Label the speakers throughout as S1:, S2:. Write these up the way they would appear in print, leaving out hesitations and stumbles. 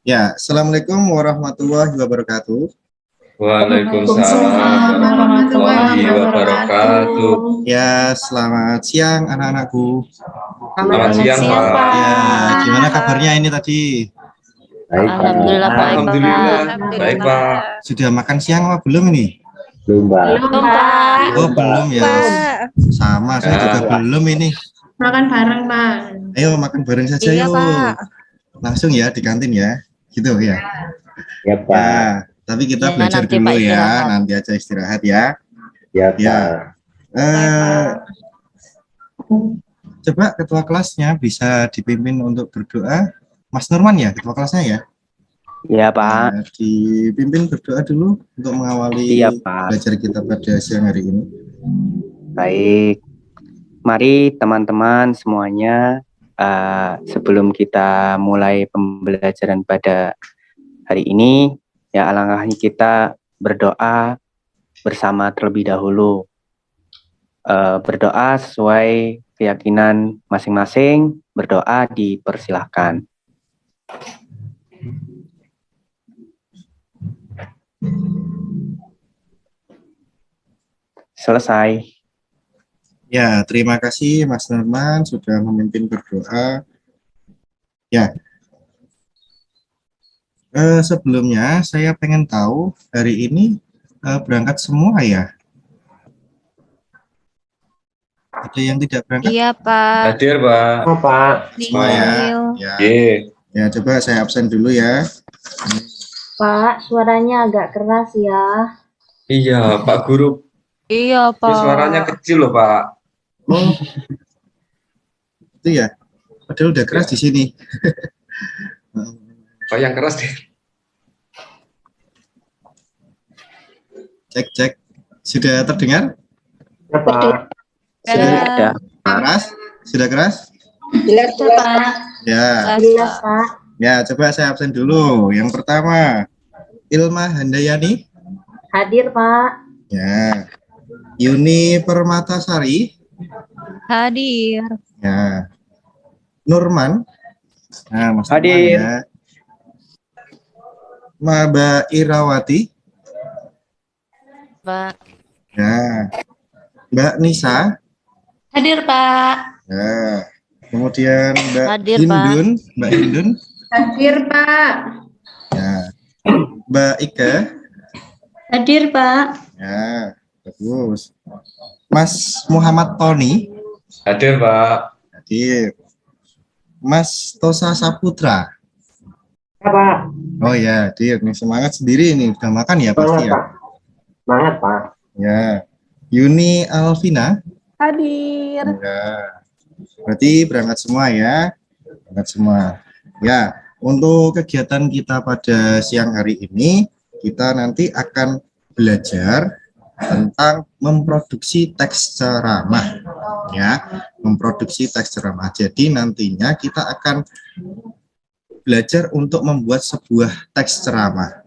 S1: Ya, Assalamualaikum warahmatullahi wabarakatuh.
S2: Waalaikumsalam
S3: Waalaikumsalam
S2: warahmatullahi
S3: warahmatullahi
S2: wabarakatuh.
S3: wabarakatuh.
S1: Ya, selamat siang anak-anakku.
S2: Selamat siang,
S3: Siang,
S2: Pak.
S1: Ya,
S3: Pak.
S1: gimana kabarnya ini tadi?
S4: Baik, Pak.
S3: Alhamdulillah baik,
S2: Alhamdulillah,
S3: Pak.
S2: baik, Pak.
S1: Sudah makan siang apa belum ini?
S4: Belum, Pak.
S3: Belum, Pak.
S1: Oh, belum ya. Sama, saya juga
S2: Ya.
S1: belum ini.
S3: Makan bareng, Pak.
S1: Ayo makan bareng saja
S3: Iya,
S1: yuk.
S3: Pak.
S1: Langsung ya di kantin ya. Gitu ya.
S4: Ya, Pak.
S1: Ya, tapi kita
S3: Ya,
S1: belajar
S3: nanti,
S1: dulu
S3: Pak,
S1: ya.
S3: istirahat.
S1: Nanti aja istirahat ya.
S4: Ya,
S1: Ya.
S4: Pak.
S1: Coba ketua kelasnya bisa dipimpin untuk berdoa. Mas Nurman ya, ketua kelasnya ya.
S4: Ya, Pak.
S1: Nah, dipimpin berdoa dulu untuk mengawali
S4: Iya, Pak.
S1: belajar kita pada siang hari ini.
S4: Baik. Mari teman-teman semuanya, sebelum kita mulai pembelajaran pada hari ini, ya alangkahnya kita berdoa bersama terlebih dahulu. Berdoa sesuai keyakinan masing-masing, berdoa dipersilahkan. Selesai.
S1: Ya, terima kasih Mas Nurman sudah memimpin berdoa. Ya, sebelumnya saya pengen tahu hari ini berangkat semua ya? Ada yang tidak berangkat?
S3: Iya, Pak.
S2: Hadir, Pak.
S4: Oh, Pak.
S1: Semua ya. Ya,
S2: Ye.
S1: ya coba saya absen dulu ya.
S5: Pak, suaranya agak keras ya.
S2: Iya, Pak Guru.
S3: Iya,
S2: Terus
S3: Pak.
S2: suaranya kecil loh, Pak.
S1: Oh, itu ya. Padahal udah keras di sini.
S2: Pak yang keras deh.
S1: Cek. Sudah terdengar?
S4: Ya, Pak.
S1: Sudah keras? Sudah keras?
S5: Jelas, Pak.
S1: Ya.
S5: Jelas, Pak.
S1: Ya, coba saya absen dulu. Yang pertama, Ilma Handayani.
S5: Hadir, Pak.
S1: Ya. Yuni Permatasari.
S3: Hadir.
S1: Ya. Nurman. Nah, Mas Nurman
S4: Hadir.
S1: ya. Mbak Irawati.
S3: Pak.
S1: Ya. Mbak Nisa.
S5: Hadir, Pak.
S1: Ya. Kemudian Mbak
S3: Hadir,
S1: Hindun. Mbak Hindun.
S5: Hadir, Pak.
S1: Ya. Mbak Ika.
S5: Hadir, Pak.
S1: Ya. Bagus. Mas Muhammad Tony.
S2: Hadir, Pak.
S1: Hadir. Mas Tosa Saputra.
S4: Ya, Pak.
S1: Oh ya, hadir. Nih semangat sendiri ini. Udah makan ya pasti ya?
S4: Semangat, Pak.
S1: Ya. Yuni Alvina.
S5: Hadir.
S1: Ya. Berarti berangkat semua ya. Berangkat semua. Ya, untuk kegiatan kita pada siang hari ini, kita nanti akan belajar tentang memproduksi teks ceramah. Ya, memproduksi teks ceramah. Jadi nantinya kita akan belajar untuk membuat sebuah teks ceramah.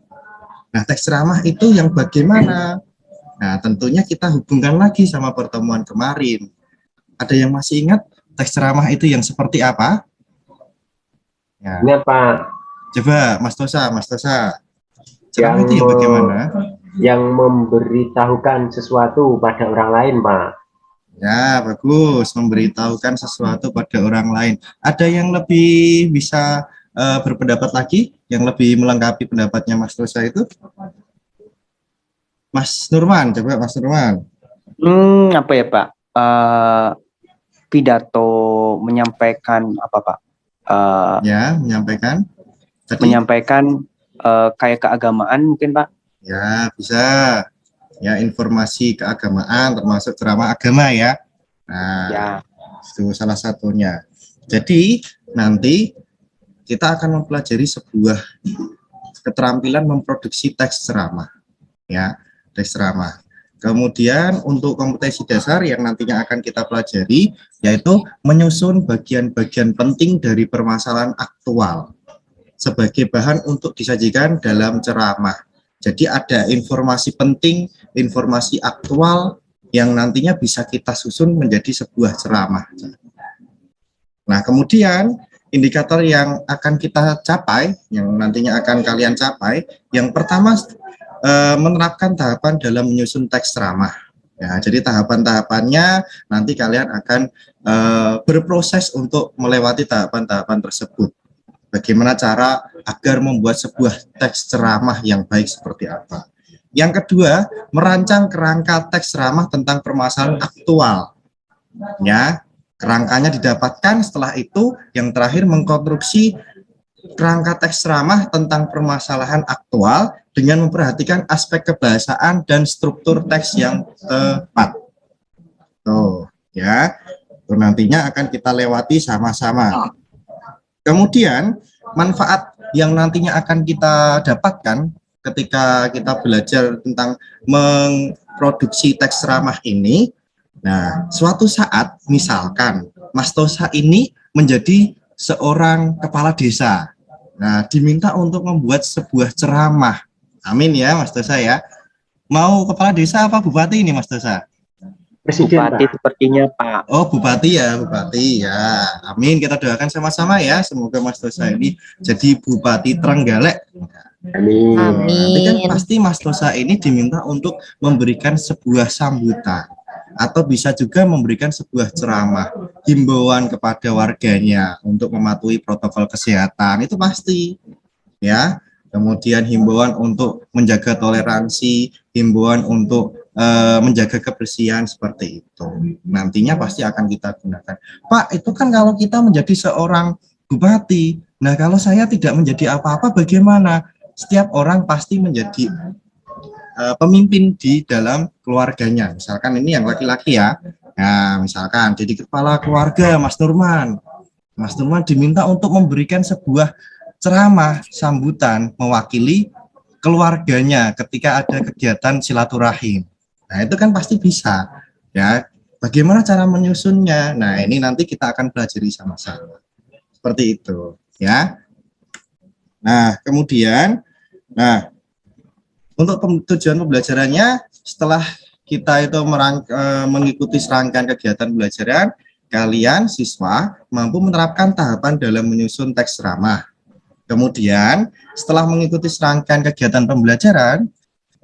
S1: Nah, teks ceramah itu yang bagaimana? Nah, tentunya kita hubungkan lagi sama pertemuan kemarin. Ada yang masih ingat teks ceramah itu yang seperti apa? Ya.
S4: Ingat, Pak.
S1: Coba Mas Tosa. Ceramah
S4: Yang
S1: itu yang bagaimana?
S4: Yang memberitahukan sesuatu pada orang lain, Pak.
S1: Ya, bagus. Memberitahukan sesuatu pada orang lain. Ada yang lebih bisa berpendapat lagi? Yang lebih melengkapi pendapatnya Mas Tosa itu? Mas Nurman, coba Mas Nurman.
S4: Apa ya, Pak? Pidato menyampaikan apa, Pak?
S1: Ya, menyampaikan. Tadi?
S4: Menyampaikan kayak keagamaan mungkin, Pak?
S1: Ya, bisa. Ya, informasi keagamaan termasuk ceramah agama ya. Nah,
S4: Ya.
S1: itu salah satunya. Jadi, nanti kita akan mempelajari sebuah keterampilan memproduksi teks ceramah. Ya, teks ceramah. Kemudian untuk kompetensi dasar yang nantinya akan kita pelajari, yaitu menyusun bagian-bagian penting dari permasalahan aktual sebagai bahan untuk disajikan dalam ceramah. Jadi ada informasi penting, informasi aktual yang nantinya bisa kita susun menjadi sebuah ceramah. Nah, kemudian indikator yang akan kita capai, yang nantinya akan kalian capai. Yang pertama, menerapkan tahapan dalam menyusun teks ceramah. Ya, jadi tahapan-tahapannya nanti kalian akan berproses untuk melewati tahapan-tahapan tersebut. Bagaimana cara agar membuat sebuah teks ceramah yang baik seperti apa. Yang kedua, merancang kerangka teks ceramah tentang permasalahan aktual. Ya, kerangkanya didapatkan, setelah itu yang terakhir mengkonstruksi kerangka teks ceramah tentang permasalahan aktual dengan memperhatikan aspek kebahasaan dan struktur teks yang tepat. Tuh, ya. Itu nantinya akan kita lewati sama-sama. Kemudian, manfaat yang nantinya akan kita dapatkan ketika kita belajar tentang memproduksi teks ceramah ini. Nah, suatu saat misalkan Mas Tosa ini menjadi seorang kepala desa. Nah, diminta untuk membuat sebuah ceramah. Amin ya, Mas Tosa ya. Mau kepala desa apa bupati ini, Mas Tosa?
S4: Presiden,
S6: Bupati
S4: Pak.
S6: sepertinya Pak.
S1: Oh, bupati ya, bupati ya. Amin, kita doakan sama-sama ya. Semoga Mas Tosa ini jadi bupati Trenggalek.
S4: Amin.
S1: Nanti kan
S3: Amin.
S1: pasti Mas Tosa ini diminta untuk memberikan sebuah sambutan atau bisa juga memberikan sebuah ceramah, himbauan kepada warganya untuk mematuhi protokol kesehatan, itu pasti ya. Kemudian himbauan untuk menjaga toleransi, himbauan untuk menjaga kebersihan, seperti itu. Nantinya pasti akan kita gunakan. Pak, itu kan kalau kita menjadi seorang bupati, nah kalau saya tidak menjadi apa-apa bagaimana? Setiap orang pasti menjadi pemimpin di dalam keluarganya. Misalkan ini yang laki-laki ya. Nah, misalkan jadi kepala keluarga Mas Nurman. Mas Nurman diminta untuk memberikan sebuah ceramah sambutan mewakili keluarganya ketika ada kegiatan silaturahim. Nah, itu kan pasti bisa. Ya, bagaimana cara menyusunnya? Nah, ini nanti kita akan pelajari sama-sama. Seperti itu, ya. Nah, kemudian untuk tujuan pembelajarannya, setelah kita itu mengikuti serangkaian kegiatan pembelajaran, kalian siswa mampu menerapkan tahapan dalam menyusun teks ceramah. Kemudian, setelah mengikuti serangkaian kegiatan pembelajaran,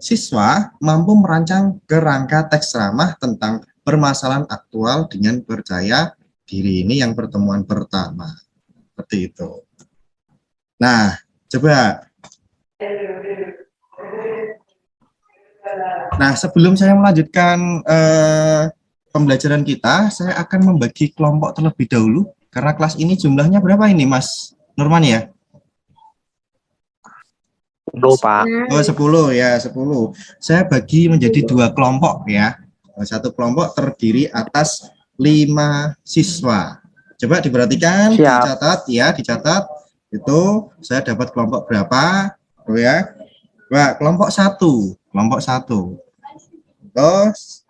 S1: siswa mampu merancang kerangka teks ceramah tentang permasalahan aktual dengan percaya diri. Ini yang pertemuan pertama. Seperti itu. Nah, coba. Nah, sebelum saya melanjutkan pembelajaran kita, saya akan membagi kelompok terlebih dahulu. Karena kelas ini jumlahnya berapa ini, Mas Nurman ya?
S6: 10 Pak.
S1: Oh, 10 ya, 10. Saya bagi menjadi 2 kelompok ya. Satu kelompok terdiri atas 5 siswa. Coba diperhatikan,
S6: Siap.
S1: dicatat ya, dicatat. Itu saya dapat kelompok berapa? Oh ya. Wah, kelompok 1. Kelompok 1. Terus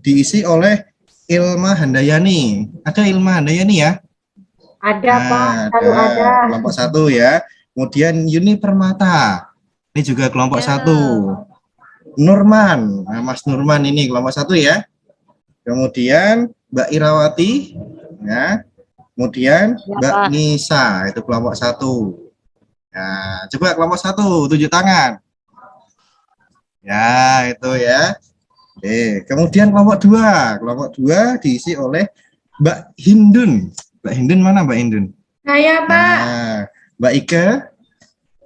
S1: diisi oleh Ilma Handayani. Ada Ilma Handayani ya?
S5: Ada, Pak.
S1: Nah,
S5: Selalu ada.
S1: kelompok 1 ya. Kemudian Yuni Permata, ini juga kelompok 1. Nurman, nah, Mas Nurman ini kelompok 1 ya. Kemudian Mbak Irawati, ya. Kemudian Mbak Nisa, itu kelompok 1. Nah, coba kelompok 1, tunjuk tangan. Ya, itu ya. Oke, kemudian kelompok 2. Kelompok 2 diisi oleh Mbak Hindun. Mbak Hindun mana Mbak Hindun?
S5: Saya, Pak.
S1: Nah, Mbak Ike,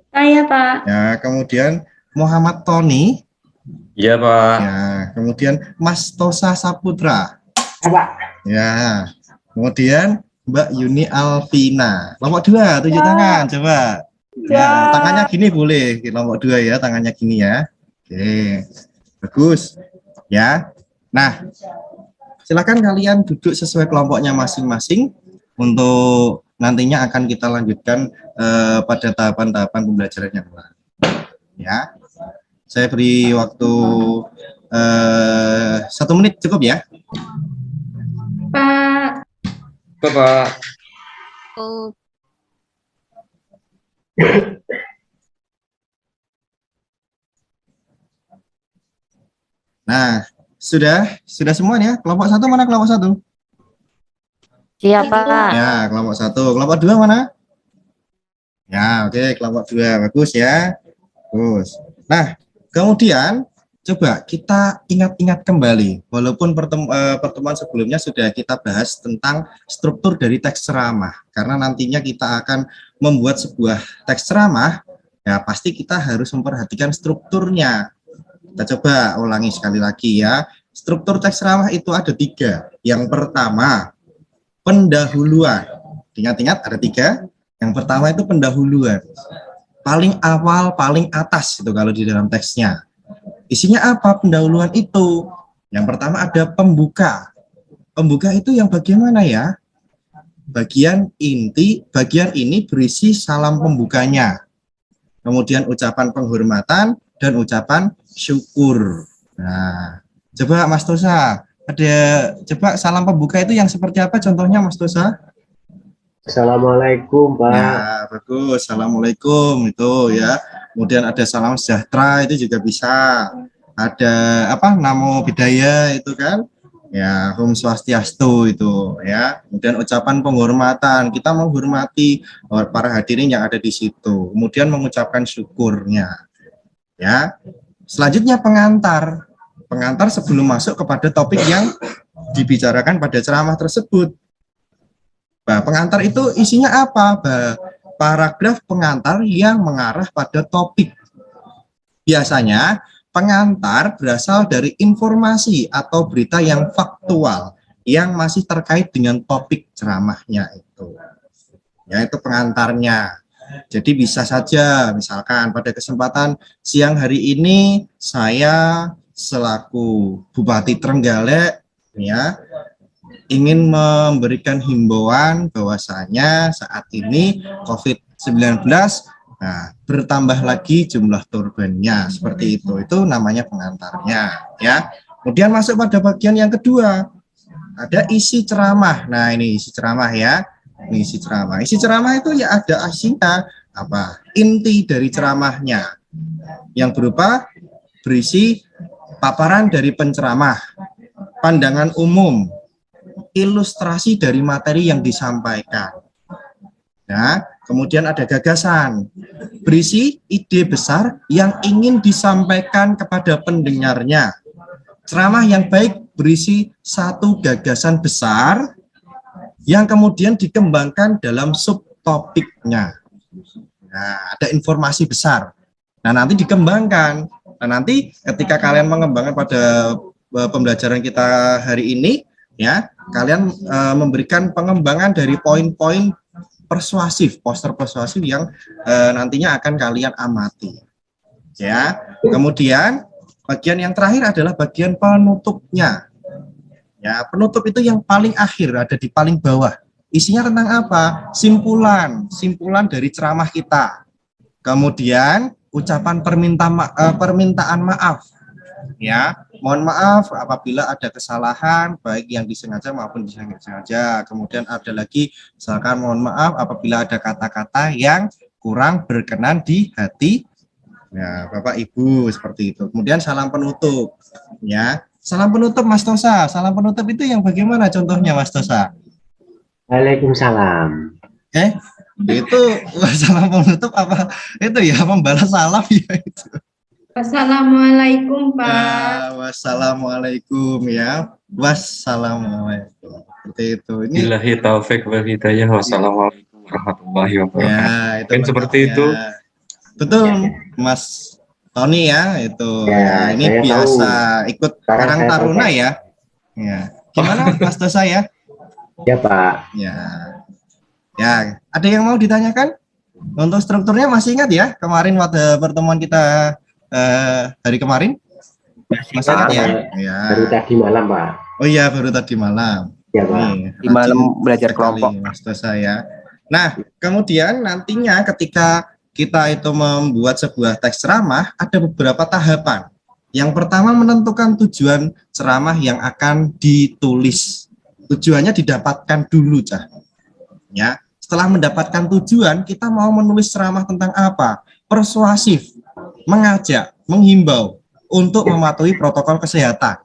S5: Saya, Pak.
S1: ya, kemudian Muhammad Tony,
S2: Iya, Pak.
S1: ya, kemudian Mas Tosa Saputra,
S4: Pak.
S1: ya, kemudian Mbak Yuni Alvina. Kelompok 2, tunjuk tangan, coba. Ya, tangannya gini boleh, kelompok 2 ya, tangannya gini ya. Oke, bagus, ya. Nah, silakan kalian duduk sesuai kelompoknya masing-masing. Untuk nantinya akan kita lanjutkan pada tahapan-tahapan pembelajaran yang lain. Ya, saya beri waktu 1 menit cukup ya.
S5: Pak.
S2: Pak.
S3: Oh,
S1: Nah, sudah semua ya. Kelompok 1 mana kelompok 1?
S3: Siap, Pak.
S1: Ya, kelompok 1. Kelompok 2 mana? Ya, oke, kelompok 2. Bagus ya. Bagus. Nah, kemudian coba kita ingat-ingat kembali, walaupun pertemuan sebelumnya sudah kita bahas tentang struktur dari teks ceramah, karena nantinya kita akan membuat sebuah teks ceramah, ya pasti kita harus memperhatikan strukturnya. Kita coba ulangi sekali lagi ya. Struktur teks ceramah itu ada 3. Yang pertama, pendahuluan. Ingat-ingat ada 3. Yang pertama itu pendahuluan. Paling awal, paling atas itu kalau di dalam teksnya. Isinya apa pendahuluan itu? Yang pertama ada pembuka. Pembuka itu yang bagaimana ya? Bagian inti, bagian ini berisi salam pembukanya. Kemudian ucapan penghormatan dan ucapan syukur. Nah, coba Mas Tosa, coba salam pembuka itu yang seperti apa contohnya Mas Tosa?
S4: Assalamualaikum, Pak.
S1: Ya, bagus. Assalamualaikum itu ya. Kemudian ada salam sejahtera itu juga bisa. Ada apa? Namo Buddhaya itu kan? Ya, Om Swastiastu itu ya. Kemudian ucapan penghormatan. Kita menghormati para hadirin yang ada di situ. Kemudian mengucapkan syukurnya. Ya. Selanjutnya pengantar. Pengantar sebelum masuk kepada topik yang dibicarakan pada ceramah tersebut. Nah, pengantar itu isinya apa? Paragraf pengantar yang mengarah pada topik. Biasanya pengantar berasal dari informasi atau berita yang faktual yang masih terkait dengan topik ceramahnya itu. Ya, itu pengantarnya. Jadi bisa saja misalkan pada kesempatan siang hari ini saya selaku Bupati Trenggalek ya ingin memberikan himbauan bahwasanya saat ini COVID-19 bertambah lagi jumlah korbannya seperti itu namanya pengantarnya ya. Kemudian masuk pada bagian yang kedua, ada isi ceramah. Nah, ini isi ceramah ya. Ini isi ceramah. Isi ceramah itu ya ada isinya apa? Inti dari ceramahnya yang berupa berisi paparan dari penceramah, pandangan umum, ilustrasi dari materi yang disampaikan. Nah, kemudian ada gagasan, berisi ide besar yang ingin disampaikan kepada pendengarnya. Ceramah yang baik berisi satu gagasan besar yang kemudian dikembangkan dalam subtopiknya. Nah, ada informasi besar. Nah, nanti dikembangkan. Nah, nanti ketika kalian mengembangkan pada pembelajaran kita hari ini, ya, kalian memberikan pengembangan dari poin-poin persuasif, poster persuasif yang nantinya akan kalian amati. Ya, kemudian bagian yang terakhir adalah bagian penutupnya. Ya, penutup itu yang paling akhir, ada di paling bawah. Isinya tentang apa? Simpulan dari ceramah kita. Kemudian ucapan permintaan maaf. Ya, mohon maaf apabila ada kesalahan baik yang disengaja maupun disengaja. Kemudian ada lagi misalkan mohon maaf apabila ada kata-kata yang kurang berkenan di hati ya Bapak Ibu seperti itu. Kemudian salam penutup ya. Salam penutup Mas Tosa. Salam penutup itu yang bagaimana contohnya Mas Tosa?
S4: Waalaikumsalam.
S1: Itu salam penutup apa? Itu ya membalas salam ya itu.
S5: Assalamualaikum, Pak.
S1: Wassalamualaikum ya. Wassalamualaikum. Seperti itu. Ini
S2: Billahi taufik wal hidayah. Wassalamualaikum warahmatullahi wabarakatuh.
S1: ya, itu
S2: Kan seperti itu.
S1: Betul, Mas Tony ya, itu.
S4: Ya,
S1: Ini
S4: saya
S1: biasa
S4: tahu.
S1: ikut
S4: Sekarang
S1: Karang
S4: saya
S1: Taruna
S4: tahu.
S1: ya. Ya. Gimana Mas Tosa ya?
S4: Ya, Pak.
S1: Ya. Ya, ada yang mau ditanyakan? Untuk strukturnya masih ingat ya? Kemarin pada pertemuan kita hari kemarin? Masih ingat ya? Ya.
S4: Baru tadi malam, Pak.
S1: Oh iya, baru tadi malam.
S4: Ya, Pak.
S1: Nih,
S6: Di malam
S1: rajin
S6: belajar
S1: sekali,
S6: kelompok.
S1: Mas Tosa ya. Nah, kemudian nantinya ketika kita itu membuat sebuah teks ceramah, ada beberapa tahapan. Yang pertama menentukan tujuan ceramah yang akan ditulis. Tujuannya didapatkan dulu, Cah. Ya, setelah mendapatkan tujuan, kita mau menulis ceramah tentang apa? Persuasif, mengajak, menghimbau untuk mematuhi protokol kesehatan.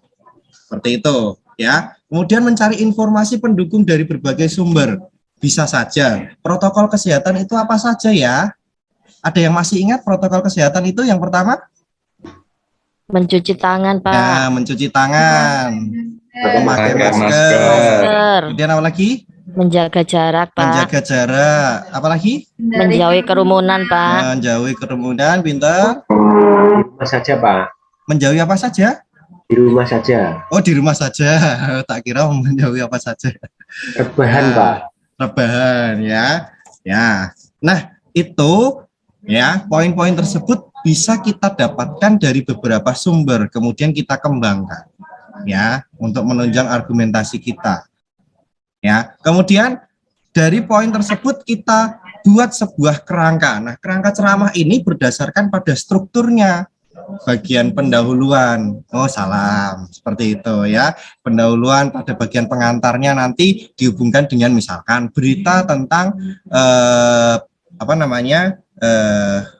S1: Seperti itu. ya. Kemudian mencari informasi pendukung dari berbagai sumber. Bisa saja. Protokol kesehatan itu apa saja ya? Ada yang masih ingat protokol kesehatan itu? Yang pertama?
S3: Mencuci tangan, Pak.
S1: Nah, mencuci tangan, memakai
S2: Pakai
S1: masker.
S3: Masker.
S1: Kemudian apa lagi?
S3: Menjaga jarak, Pak.
S1: Menjaga jarak. Apa lagi?
S3: Menjauhi kerumunan, Pak.
S1: Menjauhi kerumunan, pintar.
S4: Di rumah saja, Pak.
S1: Menjauhi apa saja?
S4: Di rumah saja.
S1: Oh, di rumah saja. Tak kira menjauhi apa saja.
S4: Rebahan,
S1: Ya.
S4: Pak.
S1: Rebahan ya. Ya. Nah, itu ya, poin-poin tersebut bisa kita dapatkan dari beberapa sumber, kemudian kita kembangkan ya untuk menunjang argumentasi kita. Ya. Kemudian dari poin tersebut kita buat sebuah kerangka. Nah, kerangka ceramah ini berdasarkan pada strukturnya. Bagian pendahuluan, oh salam, seperti itu ya. Pendahuluan pada bagian pengantarnya nanti dihubungkan dengan misalkan berita tentang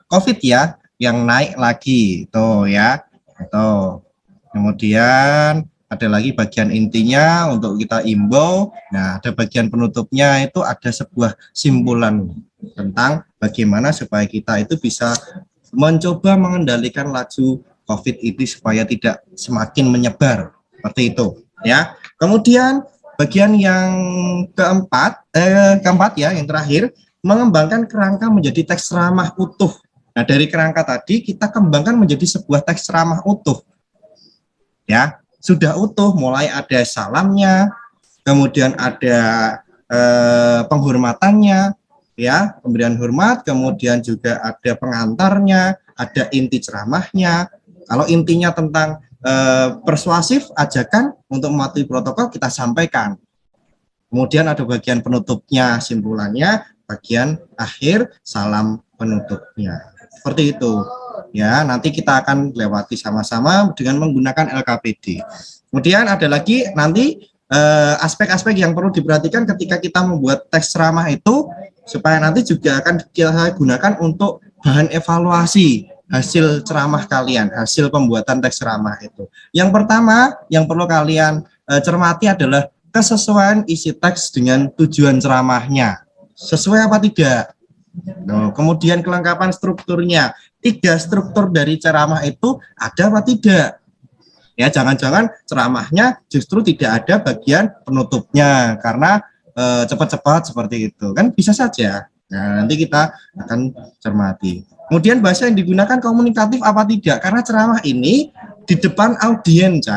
S1: COVID ya, yang naik lagi, tuh ya. Tuh. Kemudian ada lagi bagian intinya untuk kita imbau. Nah, ada bagian penutupnya itu ada sebuah simpulan tentang bagaimana supaya kita itu bisa mencoba mengendalikan laju COVID ini supaya tidak semakin menyebar, seperti itu ya. Kemudian bagian yang keempat ya, yang terakhir, mengembangkan kerangka menjadi teks ceramah utuh. Nah, dari kerangka tadi kita kembangkan menjadi sebuah teks ceramah utuh ya, sudah utuh, mulai ada salamnya, kemudian ada penghormatannya ya, pemberian hormat, kemudian juga ada pengantarnya, ada inti ceramahnya. Kalau intinya tentang persuasif, ajakan untuk mematuhi protokol, kita sampaikan. Kemudian ada bagian penutupnya, simpulannya, bagian akhir, salam penutupnya. Seperti itu. Ya, nanti kita akan lewati sama-sama dengan menggunakan LKPD. Kemudian ada lagi nanti aspek-aspek yang perlu diperhatikan ketika kita membuat teks ceramah itu, supaya nanti juga akan kita gunakan untuk bahan evaluasi hasil ceramah kalian, hasil pembuatan teks ceramah itu. Yang pertama yang perlu kalian cermati adalah kesesuaian isi teks dengan tujuan ceramahnya. Sesuai apa tidak? Nah, kemudian kelengkapan strukturnya. 3 struktur dari ceramah itu ada apa tidak? Ya, jangan-jangan ceramahnya justru tidak ada bagian penutupnya karena cepat-cepat seperti itu, kan bisa saja. Nah, nanti kita akan cermati. Kemudian bahasa yang digunakan komunikatif apa tidak, karena ceramah ini di depan audiens,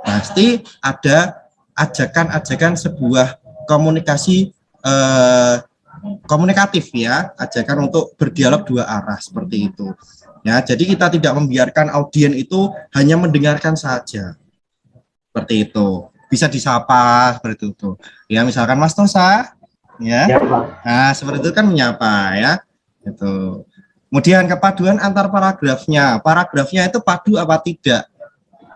S1: pasti ada ajakan-ajakan sebuah komunikasi komunikatif ya, ajakan untuk berdialog 2 arah seperti itu. Ya, jadi kita tidak membiarkan audiens itu hanya mendengarkan saja. Seperti itu. Bisa disapa seperti itu. Ya, misalkan Mas Tosa, ya.
S4: Ya, Pak.
S1: Nah, seperti itu kan menyapa ya. Itu. Kemudian kepaduan antar paragrafnya. Paragrafnya itu padu apa tidak?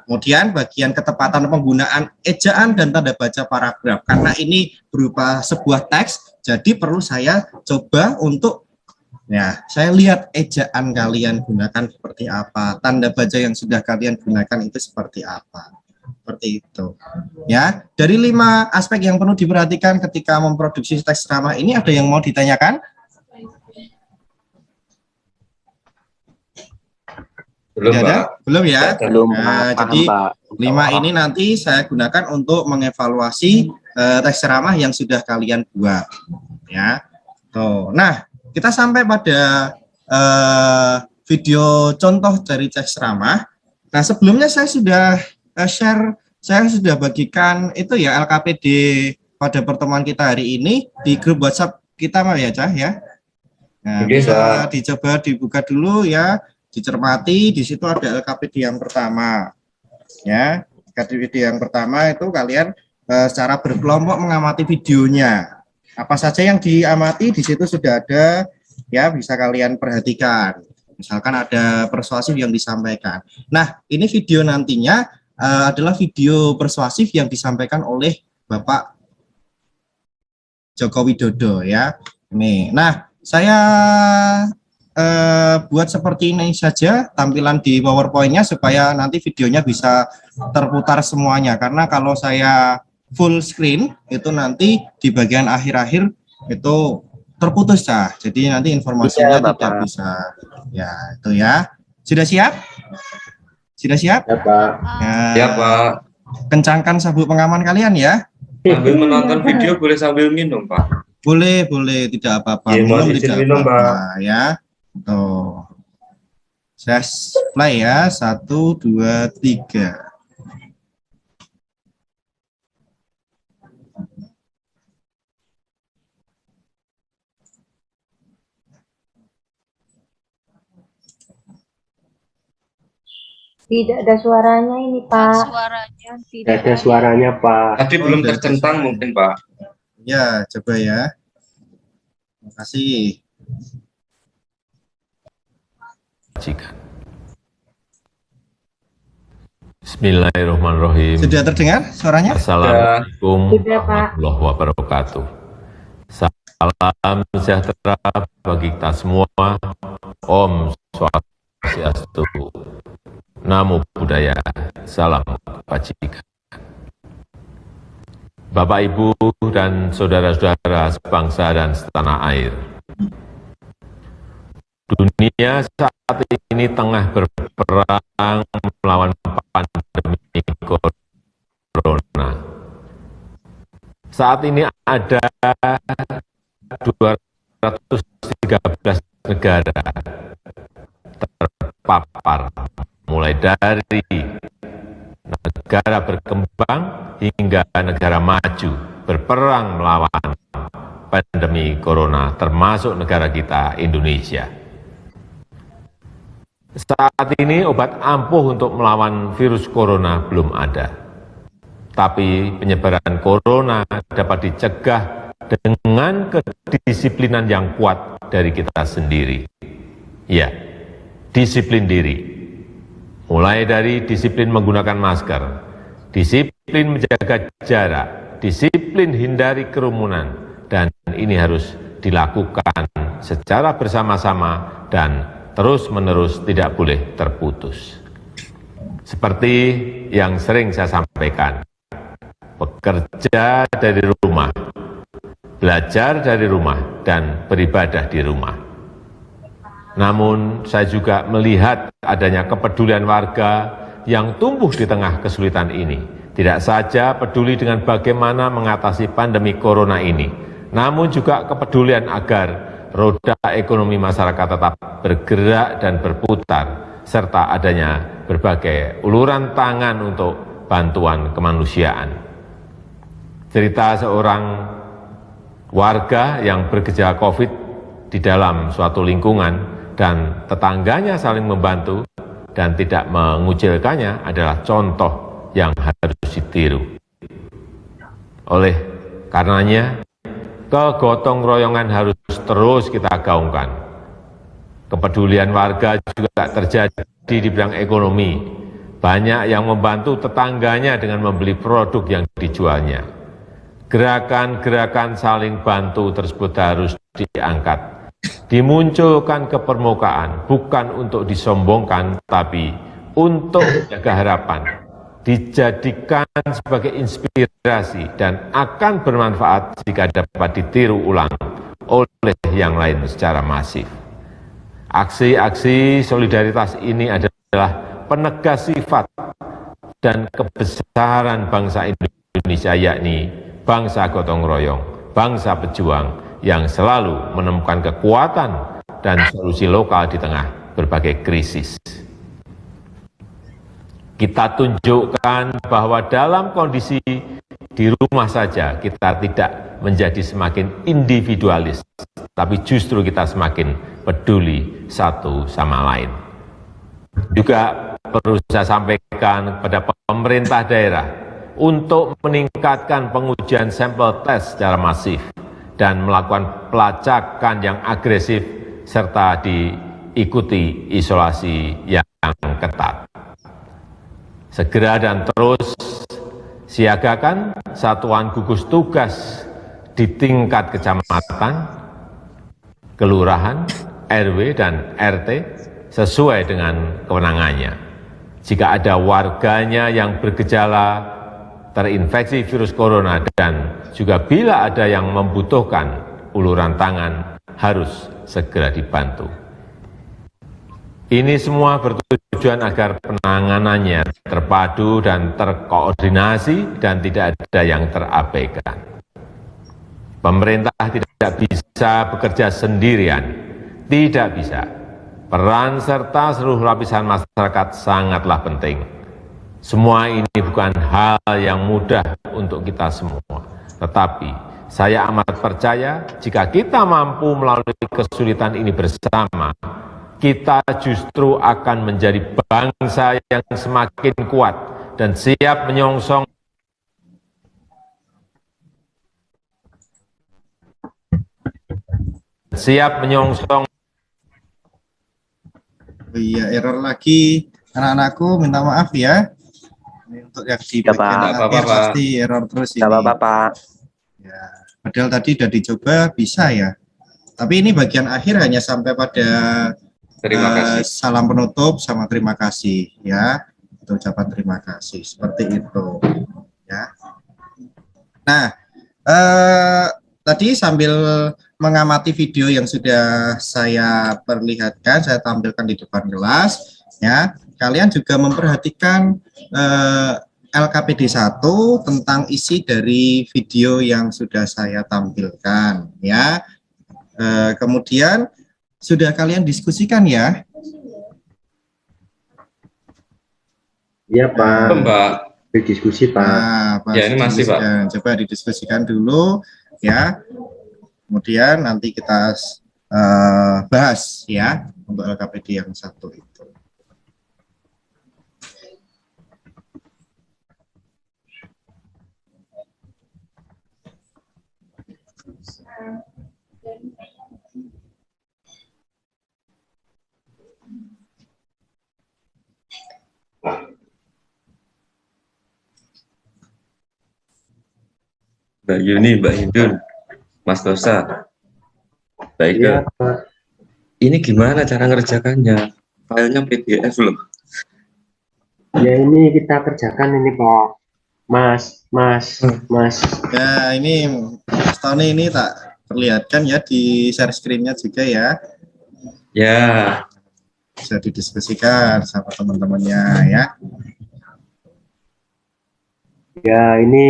S1: Kemudian bagian ketepatan penggunaan ejaan dan tanda baca paragraf. Karena ini berupa sebuah teks, jadi perlu saya coba untuk ya, saya lihat ejaan kalian gunakan seperti apa, tanda baca yang sudah kalian gunakan itu seperti apa. Seperti itu. Ya, dari 5 aspek yang perlu diperhatikan ketika memproduksi teks ceramah ini, ada yang mau ditanyakan?
S2: Belum,
S1: Tidak ada?
S2: Pak.
S1: Belum ya?
S4: Belum
S1: Nah,
S4: paham,
S1: jadi
S4: Pak.
S1: 5 ini nanti saya gunakan untuk mengevaluasi teks ceramah yang sudah kalian buat. Ya. Tuh. Nah, kita sampai pada video contoh dari teks ceramah. Nah, sebelumnya saya sudah share, saya sudah bagikan itu ya LKPD pada pertemuan kita hari ini di grup WhatsApp kita ya, Cah ya. Nah,
S2: Oke,
S1: bisa
S2: Pak.
S1: dicoba dibuka dulu ya, dicermati. Di situ ada LKPD yang pertama. Ya, LKPD yang pertama itu kalian secara berkelompok mengamati videonya. Apa saja yang diamati di situ sudah ada ya, bisa kalian perhatikan. Misalkan ada persuasif yang disampaikan. Nah, ini video nantinya adalah video persuasif yang disampaikan oleh Bapak Joko Widodo ya. Nih, nah saya buat seperti ini saja tampilan di PowerPoint-nya supaya nanti videonya bisa terputar semuanya. Karena kalau saya full screen itu nanti di bagian akhir-akhir itu terputus, Cah. Jadi nanti informasinya
S4: Iya,
S1: tidak
S4: Bapak.
S1: bisa. Ya, itu ya. Sudah siap? Sudah siap?
S4: Ya, Pak.
S1: Ya,
S2: Ya Pak,
S1: kencangkan sabuk pengaman kalian ya.
S2: sambil menonton video boleh sambil minum Pak.
S1: Boleh, tidak apa-apa.
S2: Iya, mohon
S1: Minum
S2: izin
S1: tidak
S2: minum,
S1: apa-apa ya. Tuh. Saya play ya. 1, 2, 3.
S5: Tidak ada suaranya ini, Pak.
S6: Suaranya
S4: Tidak ada suaranya, Pak.
S2: Tadi belum tercentang mungkin Pak.
S1: Ya, coba ya. Terima kasih.
S7: Bismillahirrahmanirrahim.
S1: Sudah terdengar suaranya?
S7: Assalamualaikum
S5: Sudah, Pak.
S7: warahmatullahi wabarakatuh. Salam sejahtera bagi kita semua. Om Swastiastu. Namo Buddhaya. Salam kebajikan. Bapak, Ibu, dan saudara-saudara sebangsa dan setanah air. Dunia saat ini tengah berperang melawan pandemi corona. Saat ini ada 213 negara terpapar, mulai dari negara berkembang hingga negara maju berperang melawan pandemi corona, termasuk negara kita, Indonesia. Saat ini obat ampuh untuk melawan virus corona belum ada. Tapi penyebaran corona dapat dicegah dengan kedisiplinan yang kuat dari kita sendiri. Ya, disiplin diri. Mulai dari disiplin menggunakan masker, disiplin menjaga jarak, disiplin hindari kerumunan, dan ini harus dilakukan secara bersama-sama dan terus-menerus, tidak boleh terputus. Seperti yang sering saya sampaikan, bekerja dari rumah, belajar dari rumah, dan beribadah di rumah. Namun saya juga melihat adanya kepedulian warga yang tumbuh di tengah kesulitan ini. Tidak saja peduli dengan bagaimana mengatasi pandemi corona ini, namun juga kepedulian agar roda ekonomi masyarakat tetap bergerak dan berputar, serta adanya berbagai uluran tangan untuk bantuan kemanusiaan. Cerita seorang warga yang bergejala COVID di dalam suatu lingkungan dan tetangganya saling membantu dan tidak mengucilkannya adalah contoh yang harus ditiru. Oleh karenanya, kegotong royongan harus terus kita gaungkan. Kepedulian warga juga terjadi di bidang ekonomi. Banyak yang membantu tetangganya dengan membeli produk yang dijualnya. Gerakan-gerakan saling bantu tersebut harus diangkat, dimunculkan ke permukaan, bukan untuk disombongkan, tapi untuk menjaga harapan, dijadikan sebagai inspirasi dan akan bermanfaat jika dapat ditiru ulang oleh yang lain secara masif. Aksi-aksi solidaritas ini adalah penegas sifat dan kebesaran bangsa Indonesia, yakni bangsa gotong royong, bangsa pejuang yang selalu menemukan kekuatan dan solusi lokal di tengah berbagai krisis. Kita tunjukkan bahwa dalam kondisi di rumah saja kita tidak menjadi semakin individualis, tapi justru kita semakin peduli satu sama lain. Juga perlu saya sampaikan kepada pemerintah daerah untuk meningkatkan pengujian sampel tes secara masif dan melakukan pelacakan yang agresif serta diikuti isolasi yang ketat. Segera dan terus siagakan satuan gugus tugas di tingkat kecamatan, kelurahan, RW dan RT sesuai dengan kewenangannya. Jika ada warganya yang bergejala terinfeksi virus corona dan juga bila ada yang membutuhkan uluran tangan harus segera dibantu. Ini semua bertujuan agar penanganannya terpadu dan terkoordinasi dan tidak ada yang terabaikan. Pemerintah tidak bisa bekerja sendirian, tidak bisa. Peran serta seluruh lapisan masyarakat sangatlah penting. Semua ini bukan hal yang mudah untuk kita semua, tetapi saya amat percaya jika kita mampu melalui kesulitan ini bersama, kita justru akan menjadi bangsa yang semakin kuat dan siap menyongsong
S1: Iya, error lagi. Anak-anakku minta maaf ya. Ini untuk yang di
S4: Ya,
S1: bagian
S4: Pak.
S1: akhir pasti error terus ini.
S4: Gak apa-apa, Pak.
S1: Ya, padahal tadi sudah dicoba bisa ya. Tapi ini bagian akhir hanya sampai pada
S2: Terima kasih.
S1: salam penutup sama terima kasih ya. Itu ucapan terima kasih seperti itu ya. Nah, tadi sambil mengamati video yang sudah saya perlihatkan, saya tampilkan di depan kelas ya. Kalian juga memperhatikan LKPD 1 tentang isi dari video yang sudah saya tampilkan ya. Kemudian sudah kalian diskusikan ya?
S4: Iya, Pak.
S2: Mbak.
S4: Berdiskusi, Pak.
S1: Nah,
S2: Ya, ini masih, Pak.
S1: Coba didiskusikan dulu ya. Kemudian nanti kita bahas ya untuk LKPD yang 1 itu.
S2: Mbak Yuni, Mbak Hindun, Mas Dosa. Baik,
S4: Iya, Pak.
S2: ini gimana cara ngerjakannya? Filenya PDF loh.
S4: Ya, ini kita kerjakan ini, Pak. Mas.
S1: Ya, ini Mas Tony ini tak perlihatkan ya di share screen-nya juga ya.
S2: Ya,
S1: Bisa didiskusikan sama teman-temannya ya.
S4: Ya, ini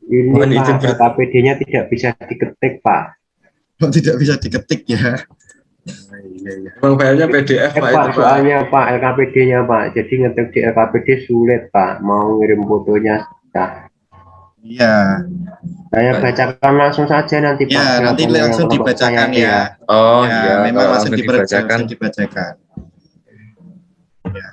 S2: Mohon izin
S4: Pak, LKPD-nya tidak bisa diketik, Pak.
S1: Oh, tidak bisa diketik ya. Iya.
S2: emang filenya PDF, Pak,
S4: Pak,
S2: itu, Pak.
S4: soalnya Pak, LKPD-nya, Pak. Jadi ngetik di LKPD sulit, Pak. Mau ngirim fotonya susah.
S1: Iya.
S4: Saya bacakan langsung saja nanti, Pak.
S1: Ya, nanti
S4: Silakan
S1: langsung
S4: yang kelompok
S1: dibacakan
S4: saya,
S1: ya.
S2: Oh,
S1: Ya,
S2: iya,
S1: memang
S2: kalau
S1: langsung dibacakan.
S2: dibacakan.
S1: dibacakan. Ya.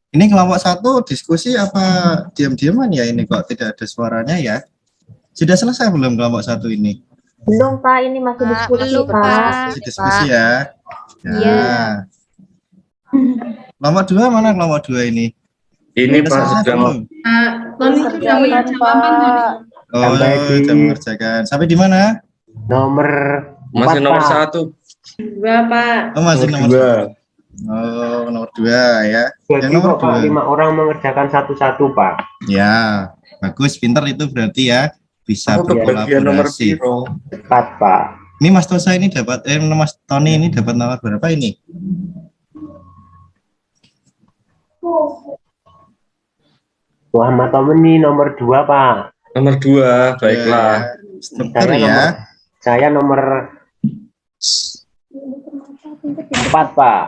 S1: Ini kelompok 1 diskusi apa diam-diaman ya ini kok tidak ada suaranya ya? Sudah selesai belum kelompok 1 ini?
S5: Belum, Pak, ini masih diskusi,
S3: belum,
S5: Pak.
S3: Pak.
S1: Masih diskusi ya? Ya.
S5: Iya.
S1: Kelompok 2 mana kelompok 2 ini?
S2: Ini
S1: Sudah
S2: Pak
S1: selesai
S2: sudah
S1: belum?
S5: Kerjakan, Pak.
S1: Oh,
S4: Sampai di-
S1: sudah mengerjakan. Sampai di mana?
S4: Nomor
S2: masih
S4: 4,
S2: nomor
S4: Pak.
S2: 1.
S1: Oh, masih nomor
S2: 2.
S1: Oh, nomor 2 ya.
S4: Jadi
S1: Yang nomor
S4: kok, Pak,
S1: 2.
S4: 5 orang mengerjakan satu-satu, Pak.
S1: Ya, bagus, pinter itu berarti ya. Bisa
S2: Aku kebagian nomor
S1: berkolaborasi.
S2: piro.
S4: 4, Pak.
S1: Ini Mas Tosa ini dapat, Mas Tony ini dapat nomor berapa ini?
S4: Muhammad Tomeni nomor 2, Pak.
S2: Nomor 2, baiklah.
S1: Ya, struktur ya.
S4: Saya nomor 4, Pak.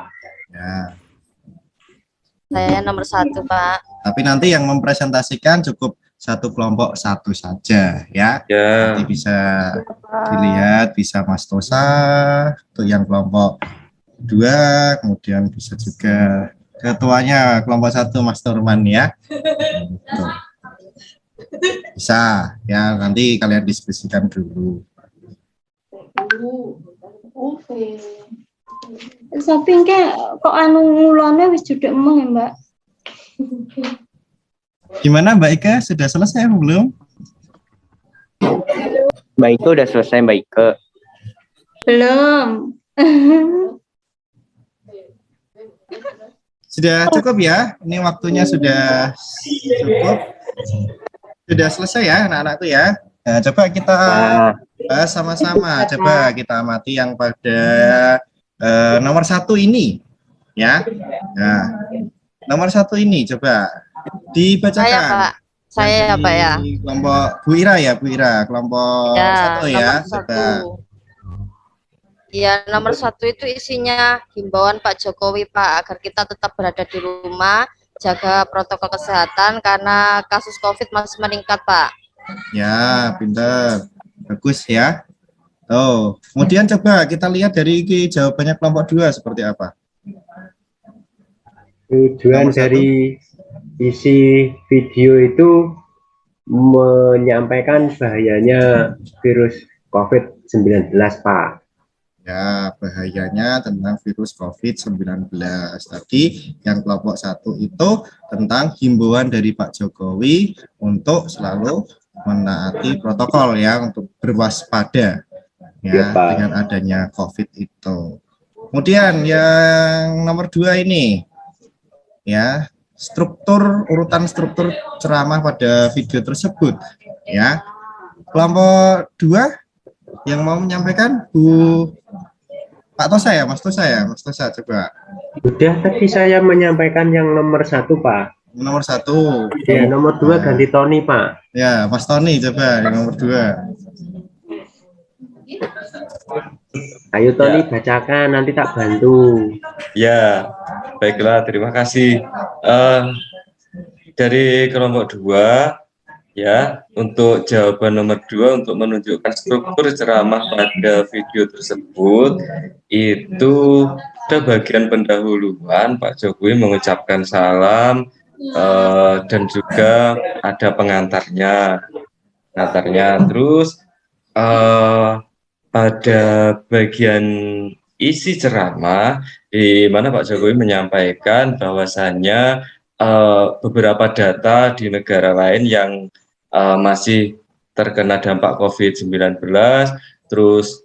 S1: Ya.
S3: Saya nomor 1, Pak.
S1: Tapi nanti yang mempresentasikan cukup satu kelompok 1 saja ya.
S2: Ya,
S1: Nanti bisa dilihat, bisa Mas Tosa untuk yang kelompok 2, kemudian bisa juga ketuanya kelompok 1 Mas Norman ya. Tuh. Bisa ya, nanti kalian diskusikan dulu.
S5: Samping kok anu ngulone wis judek emeng ya, Mbak.
S1: Gimana Mbak Ika, sudah selesai apa belum?
S4: Mbak Ike udah selesai, Mbak Ike.
S5: Belum.
S1: Sudah cukup ya? Ini waktunya sudah cukup. Sudah selesai ya anak-anakku ya? Nah, coba kita bahas sama-sama. Coba kita amati yang pada nomor 1 ini. Ya. Nah, nomor 1 ini coba dibacakan.
S3: Saya, Pak. Saya ya, Pak ya.
S1: Di kelompok Bu Ira ya, Bu Ira. Kelompok 1 ya.
S3: Nomor 1. Ya, nomor 1 itu isinya himbauan Pak Jokowi, Pak, agar kita tetap berada di rumah, jaga protokol kesehatan karena kasus COVID masih meningkat, Pak.
S1: Ya, pintar. Bagus ya. Oh, kemudian coba kita lihat dari jawabannya kelompok 2 seperti apa.
S4: Tujuan dari isi video itu menyampaikan bahayanya virus COVID-19, Pak.
S1: Ya, bahayanya tentang virus COVID-19. Tadi yang kelompok 1 itu tentang himbauan dari Pak Jokowi untuk selalu menaati protokol ya, untuk berwaspada ya, dengan adanya COVID itu. Kemudian yang nomor 2 ini ya, urutan struktur ceramah pada video tersebut ya. Kelompok 2 yang mau menyampaikan Pak Tosa ya, Mas Tosa ya, Mas Tosa coba.
S4: Udah tadi saya menyampaikan yang nomor 1, Pak.
S1: Nomor 1.
S4: Ya, nomor 2 ganti Tony, Pak.
S1: Ya, Mas Tony coba yang nomor 2.
S4: Ayo Tony bacakan, nanti tak bantu.
S2: Ya, baiklah, terima kasih. Dari kelompok 2, ya, untuk jawaban nomor 2 untuk menunjukkan struktur ceramah pada video tersebut, itu pada bagian pendahuluan Pak Jokowi mengucapkan salam dan juga ada pengantarnya. Terus pada bagian isi ceramah di mana Pak Jokowi menyampaikan bahwasannya beberapa data di negara lain yang masih terkena dampak COVID-19, terus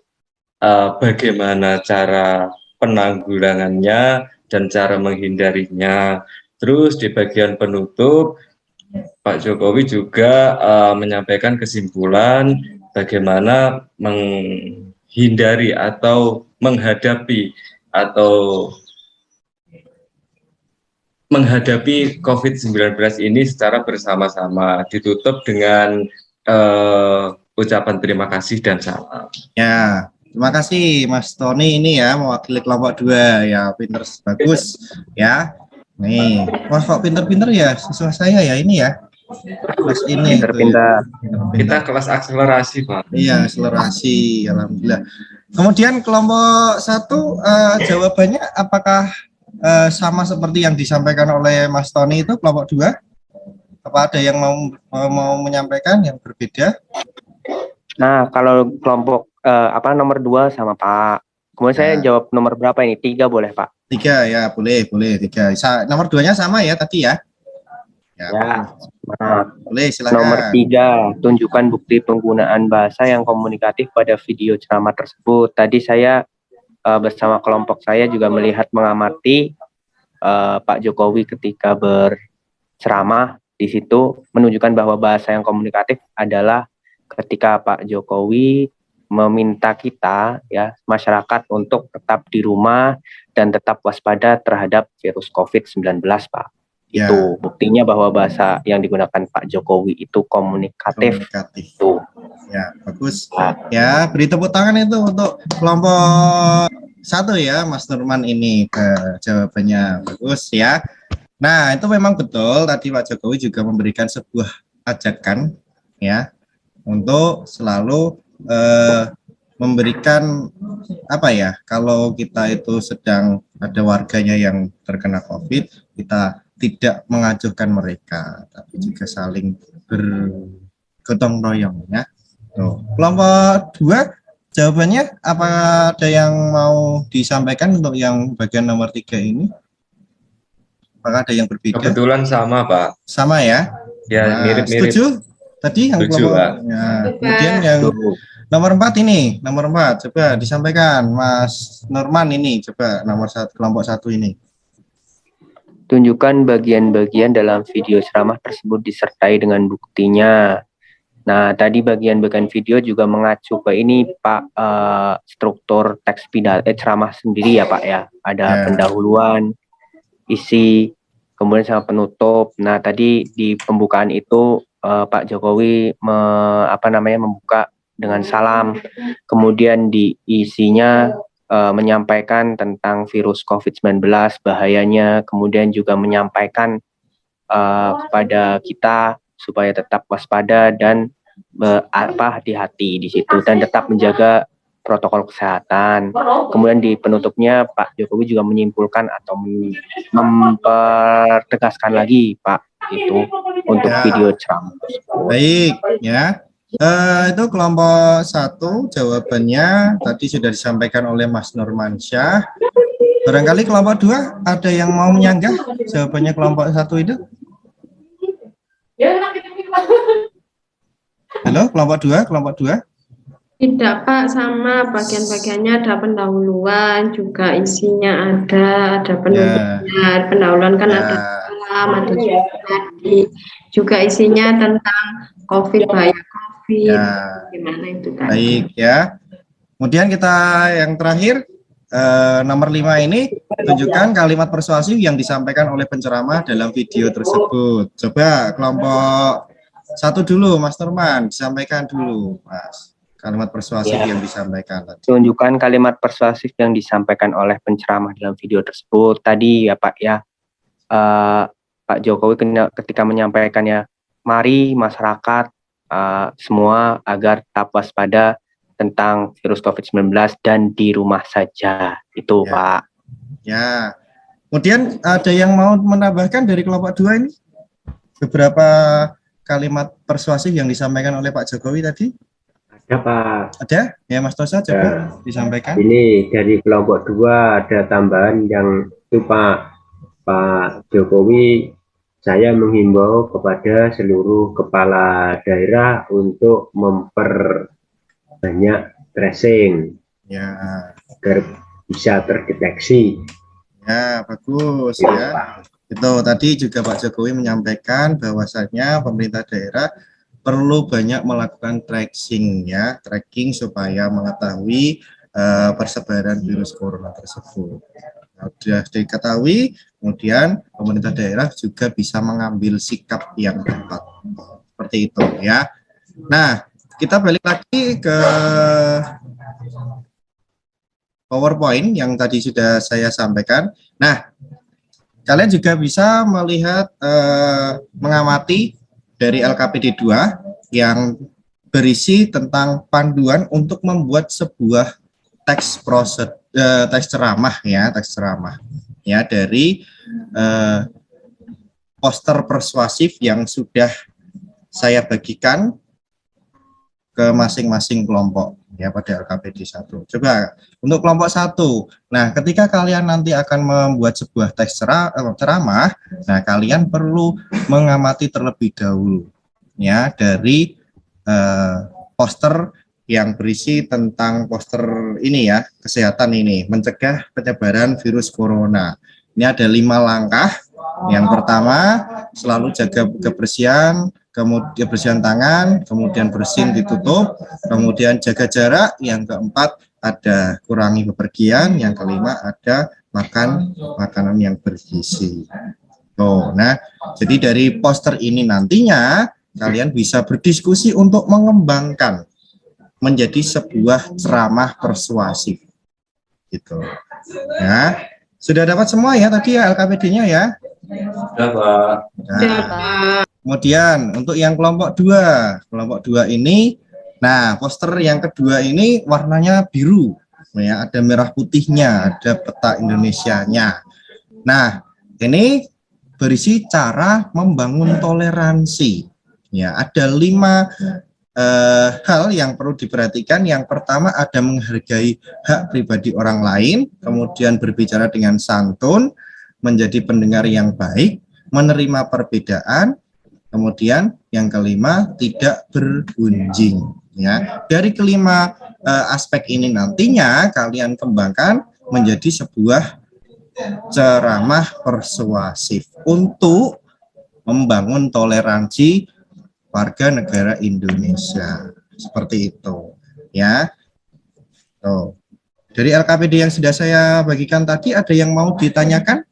S2: bagaimana cara penanggulangannya dan cara menghindarinya. Terus di bagian penutup Pak Jokowi juga menyampaikan kesimpulan bagaimana menghindari atau menghadapi COVID-19 ini secara bersama-sama, ditutup dengan ucapan terima kasih dan salam.
S1: Ya, terima kasih Mas Tony ini ya, mewakili kelompok 2 ya, pinter bagus ya. Nih, wah kok pinter-pinter ya, sesuai saya ya ini ya. Kelas ini
S4: Pinter-pinter.
S2: Kita kelas akselerasi, Pak.
S1: Iya, akselerasi, alhamdulillah. Kemudian kelompok 1 jawabannya apakah sama seperti yang disampaikan oleh Mas Tony itu kelompok 2? Apa ada yang mau menyampaikan yang berbeda?
S6: Nah, kalau kelompok nomor 2 sama Pak. Kemudian saya jawab nomor berapa ini? 3 boleh, Pak?
S1: 3 ya, boleh 3. Nomor 2-nya sama ya tadi ya?
S6: Ya.
S1: Boleh, silakan.
S6: Nomor 3, tunjukkan bukti penggunaan bahasa yang komunikatif pada video ceramah tersebut. Tadi saya bersama kelompok saya juga melihat mengamati Pak Jokowi ketika berceramah di situ menunjukkan bahwa bahasa yang komunikatif adalah ketika Pak Jokowi meminta kita ya masyarakat untuk tetap di rumah dan tetap waspada terhadap virus COVID-19, Pak.
S1: Ya.
S6: Itu buktinya bahwa bahasa yang digunakan Pak Jokowi itu komunikatif. Itu.
S1: Ya, bagus. Ya, beri tepuk tangan itu untuk kelompok 1 ya, Mas Nurman ini jawabannya bagus ya. Nah, itu memang betul tadi Pak Jokowi juga memberikan sebuah ajakan ya untuk selalu memberikan apa ya, kalau kita itu sedang ada warganya yang terkena COVID, kita tidak mengacuhkan mereka, tapi juga saling bergotong royong ya. Tuh. Kelompok 2 jawabannya apa ada yang mau disampaikan untuk yang bagian nomor 3 ini? Apakah ada yang berbeda?
S2: Kebetulan sama, Pak.
S1: Sama ya?
S2: Ya,
S1: Nah,
S2: mirip-mirip.
S1: setuju? Tadi yang
S2: Setuju,
S1: kelompok.
S2: Pak.
S1: Nah, kemudian yang nomor 4 ini, nomor 4 coba disampaikan Mas Norman ini, coba nomor 1 kelompok 1 ini.
S6: Tunjukkan bagian-bagian dalam video ceramah tersebut disertai dengan buktinya. Nah, tadi bagian-bagian video juga mengacu ke ini, Pak, struktur teks ceramah sendiri ya, Pak ya. Ada pendahuluan, isi, kemudian sama penutup. Nah, tadi di pembukaan itu Pak Jokowi membuka dengan salam. Kemudian di isinya menyampaikan tentang virus COVID-19, bahayanya, kemudian juga menyampaikan kepada kita supaya tetap waspada dan hati-hati di situ dan tetap menjaga protokol kesehatan. Kemudian di penutupnya Pak Jokowi juga menyimpulkan atau mempertegaskan lagi Pak itu untuk video ceramah.
S1: Baik ya. Itu kelompok 1 jawabannya tadi sudah disampaikan oleh Mas Nurmansyah. Barangkali kelompok 2 ada yang mau menyanggah jawabannya kelompok 1 itu? Halo, kelompok 2, kelompok 2.
S5: Tidak Pak, sama bagian-bagiannya ada pendahuluan, juga isinya ada penutupnya. Pendahuluan kan ada salam, ada juga isinya tentang COVID, bahaya COVID, gimana itu kan.
S1: Baik ya. Kemudian kita yang terakhir nomor 5 ini, tunjukkan kalimat persuasif yang disampaikan oleh penceramah dalam video tersebut. Coba kelompok 1 dulu, Mas Norman, disampaikan dulu, Mas. Kalimat persuasif yang disampaikan tadi.
S6: Tunjukkan kalimat persuasif yang disampaikan oleh penceramah dalam video tersebut. Tadi ya Pak ya, Pak Jokowi ketika menyampaikannya, mari masyarakat semua agar tetap waspada tentang virus COVID-19 dan di rumah saja. Itu Pak.
S1: Ya. Kemudian ada yang mau menambahkan dari kelompok 2 ini? Beberapa kalimat persuasif yang disampaikan oleh Pak Jokowi tadi?
S4: Ada Pak.
S1: Ada? Ya Mas Tosa coba disampaikan.
S4: Ini dari kelompok 2 ada tambahan yang itu Pak Jokowi, saya menghimbau kepada seluruh kepala daerah untuk memperbanyak tracing agar bisa terdeteksi.
S1: Ya, bagus ya. Itu tadi juga Pak Jokowi menyampaikan bahwasanya pemerintah daerah perlu banyak melakukan tracing ya, tracking supaya mengetahui persebaran virus corona tersebut. Nah, sudah diketahui, kemudian pemerintah daerah juga bisa mengambil sikap yang tepat. Seperti itu ya. Nah, kita balik lagi ke PowerPoint yang tadi sudah saya sampaikan. Nah, kalian juga bisa melihat, mengamati dari LKPD 2 yang berisi tentang panduan untuk membuat sebuah teks ceramah ya dari poster persuasif yang sudah saya bagikan ke masing-masing kelompok ya pada LKPD 1. Coba untuk kelompok 1. Nah, ketika kalian nanti akan membuat sebuah teks ceramah, nah kalian perlu mengamati terlebih dahulu ya dari poster yang berisi tentang poster ini ya, kesehatan ini, mencegah penyebaran virus corona. Ini ada 5 langkah. Yang pertama, selalu jaga kebersihan, kemudian bersihan tangan, kemudian bersin ditutup, kemudian jaga jarak, yang keempat ada kurangi bepergian, yang kelima ada makan makanan yang bergizi. Nah, jadi dari poster ini nantinya kalian bisa berdiskusi untuk mengembangkan menjadi sebuah ceramah persuasif. Gitu. Ya, sudah dapat semua ya tadi ya LKPD-nya ya.
S2: Pak.
S1: Nah, kemudian untuk yang kelompok 2 ini, nah poster yang kedua ini warnanya biru, ya ada merah putihnya, ada peta Indonesianya. Nah, ini berisi cara membangun toleransi. Ya, ada 5 hal yang perlu diperhatikan. Yang pertama ada menghargai hak pribadi orang lain, kemudian berbicara dengan santun, menjadi pendengar yang baik, menerima perbedaan, kemudian yang kelima tidak bergunjing. Ya, dari kelima aspek ini nantinya kalian kembangkan menjadi sebuah ceramah persuasif untuk membangun toleransi warga negara Indonesia. Seperti itu, ya. Tuh. Dari LKPD yang sudah saya bagikan tadi, ada yang mau ditanyakan?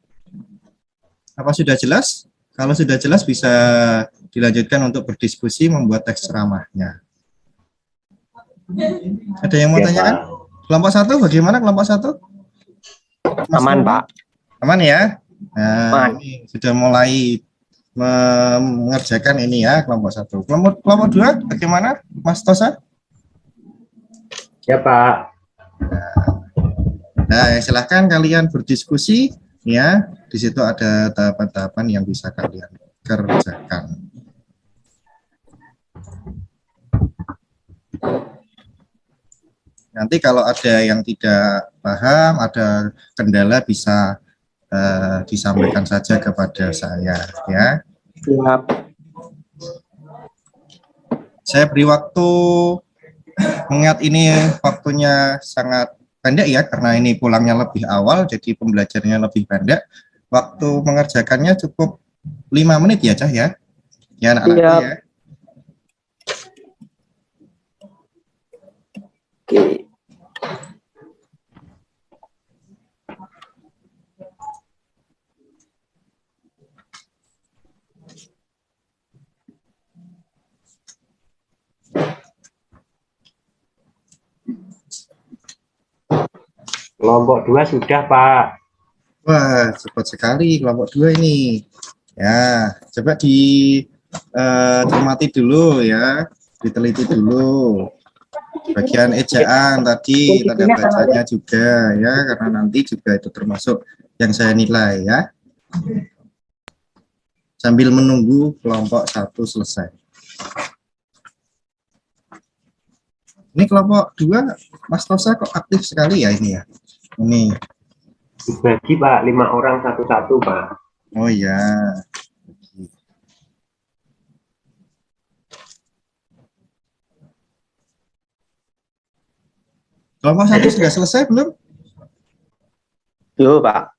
S1: Apa sudah jelas? Kalau sudah jelas bisa dilanjutkan untuk berdiskusi membuat teks ceramahnya. Ada yang mau
S4: Ya,
S1: tanyakan?
S4: Pak.
S1: Kelompok 1 bagaimana kelompok 1?
S6: Aman, Pak.
S1: Aman ya? Nah,
S6: Aman.
S1: ini sudah mulai mengerjakan ini ya kelompok 1. Kelompok 2 bagaimana, Mas Tosa?
S4: Ya, Pak.
S1: Nah, silahkan kalian berdiskusi ya. Di situ ada tahapan-tahapan yang bisa kalian kerjakan. Nanti kalau ada yang tidak paham, ada kendala bisa disampaikan saja kepada saya ya.
S6: Siap.
S1: Saya beri waktu, mengingat ini waktunya sangat pendek ya, karena ini pulangnya lebih awal, jadi pembelajarannya lebih pendek. Waktu mengerjakannya cukup 5 menit ya, Cah ya. Ya anak-anakku
S6: Siap.
S1: ya.
S6: Oke.
S4: Kelompok 2 sudah, Pak.
S1: Wah, cepat sekali kelompok 2 ini. Ya, coba dicermati dulu ya, diteliti dulu. Bagian ejaan tadi, tanda bacanya juga ya, karena nanti juga itu termasuk yang saya nilai ya. Sambil menunggu kelompok 1 selesai. Ini kelompok 2, Mas Tosa kok aktif sekali ya ini ya. Ini.
S4: Dibagi, Pak, 5 orang satu-satu, Pak.
S1: Oh ya. Kelompok 1 sudah selesai belum?
S6: Yo, Pak.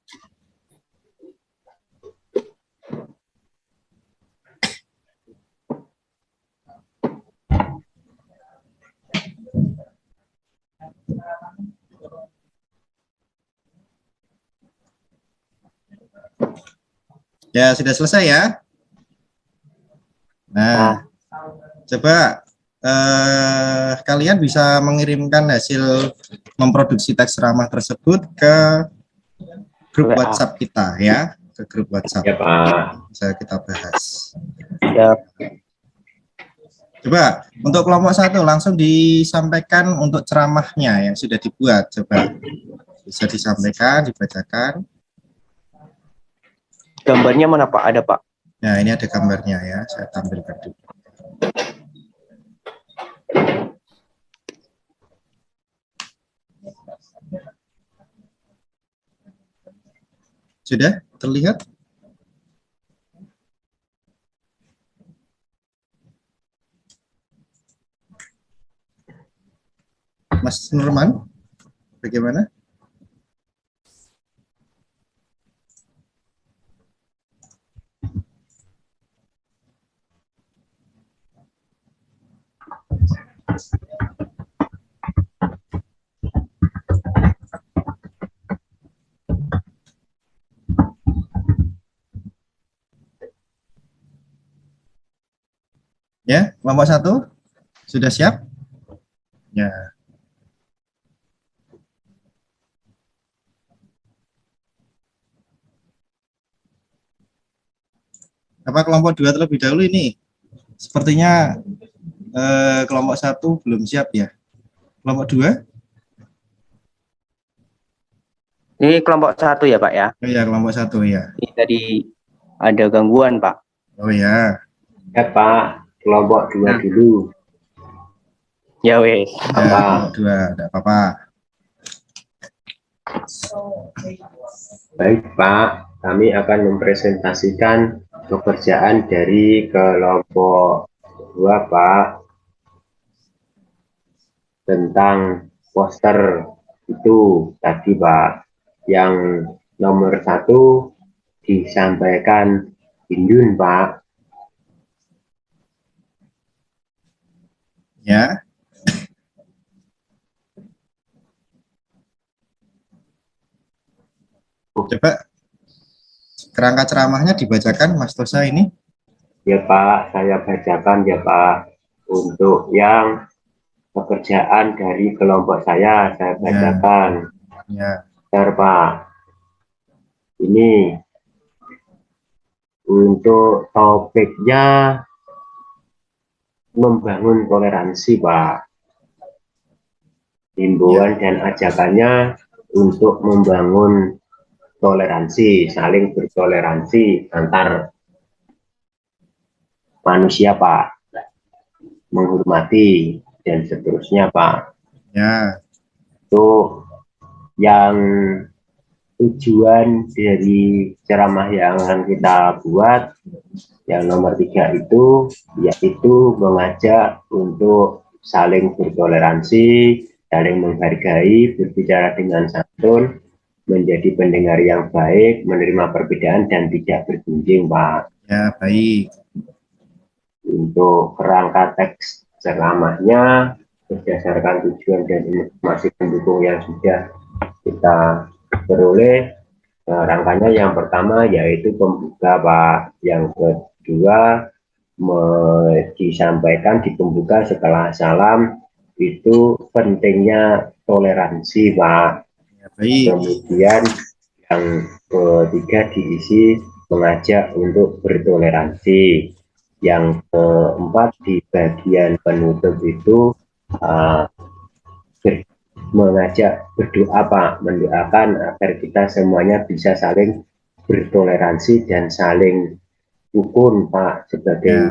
S1: Ya, sudah selesai ya. Nah, coba kalian bisa mengirimkan hasil memproduksi teks ceramah tersebut ke grup
S6: WA.
S1: WhatsApp kita ya, ke grup WhatsApp.
S4: Ya, Pak.
S1: Bisa kita bahas.
S6: Siap.
S1: Coba untuk kelompok 1 langsung disampaikan untuk ceramahnya yang sudah dibuat. Coba bisa disampaikan, dibacakan.
S6: Gambarnya mana, Pak? Ada, Pak.
S1: Nah, ini ada gambarnya ya, saya tampilkan dulu. Sudah terlihat? Mas Nurman, bagaimana? Ya, kelompok 1 sudah siap? Ya. Apa kelompok 2 terlebih dahulu ini? Sepertinya kelompok 1 belum siap ya. Kelompok 2?
S6: Ini kelompok 1 ya, Pak ya?
S1: Oh ya, kelompok 1 ya.
S6: Ini tadi ada gangguan, Pak.
S1: Oh ya.
S4: Ya, Pak. Kelompok 2 dulu.
S6: Ya wes.
S1: Ya, dua, tidak apa-apa.
S4: Baik Pak, kami akan mempresentasikan pekerjaan dari kelompok 2 Pak, tentang poster itu tadi Pak. Yang nomor 1 disampaikan Indun Pak.
S1: Ya. Coba kerangka ceramahnya dibacakan Mas Tosa ini.
S4: Ya Pak, saya bacakan ya Pak. Untuk yang pekerjaan dari kelompok saya bacakan.
S1: Ya.
S4: Bentar Pak. Ini untuk topiknya membangun toleransi Pak. Himbauan dan ajakannya untuk membangun toleransi, saling bertoleransi antar manusia Pak, menghormati dan seterusnya Pak.
S1: Ya.
S4: Itu yang tujuan dari ceramah yang akan kita buat yang nomor 3 itu yaitu mengajak untuk saling bertoleransi, saling menghargai, berbicara dengan santun, menjadi pendengar yang baik, menerima perbedaan dan tidak bergunjing Pak.
S1: Ya, baik.
S4: Untuk kerangka teks ceramahnya berdasarkan tujuan dan informasi pendukung yang sudah kita peroleh, rangkanya yang pertama yaitu pembuka Pak, yang kedua disampaikan di pembuka setelah salam itu pentingnya toleransi Pak.
S1: Ya, baik.
S4: Kemudian yang ketiga diisi mengajak untuk bertoleransi. Yang keempat di bagian penutup itu mengajak berdoa Pak, mendoakan agar kita semuanya bisa saling bertoleransi dan saling rukun Pak sebagai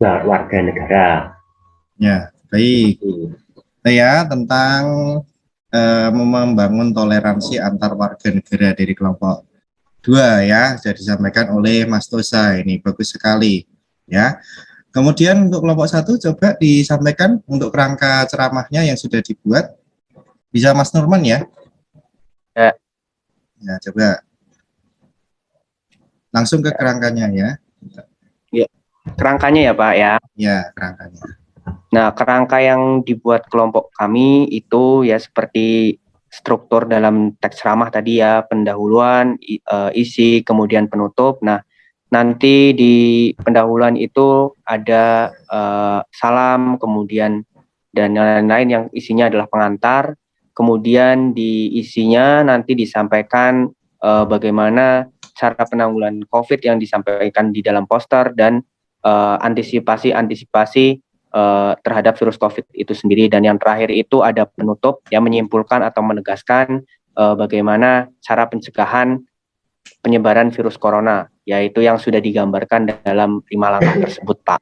S4: warga negara.
S1: Ya, baik. Ya, tentang membangun toleransi antar warga negara dari kelompok 2 ya, sudah disampaikan oleh Mas Tosa, ini bagus sekali ya. Kemudian untuk kelompok 1 coba disampaikan untuk kerangka ceramahnya yang sudah dibuat. Bisa Mas Nurman ya?
S6: Ya.
S1: Ya, coba langsung ke kerangkanya ya.
S6: Ya, kerangkanya ya Pak ya.
S1: Ya, kerangkanya.
S6: Nah, kerangka yang dibuat kelompok kami itu ya seperti struktur dalam teks ceramah tadi ya, pendahuluan, isi, kemudian penutup. Nah, nanti di pendahuluan itu ada salam, kemudian dan lain-lain yang isinya adalah pengantar. Kemudian di isinya nanti disampaikan bagaimana cara penanggulangan COVID yang disampaikan di dalam poster dan antisipasi terhadap virus COVID itu sendiri. Dan yang terakhir itu ada penutup yang menyimpulkan atau menegaskan bagaimana cara pencegahan penyebaran virus corona, yaitu yang sudah digambarkan dalam 5 langkah tersebut Pak.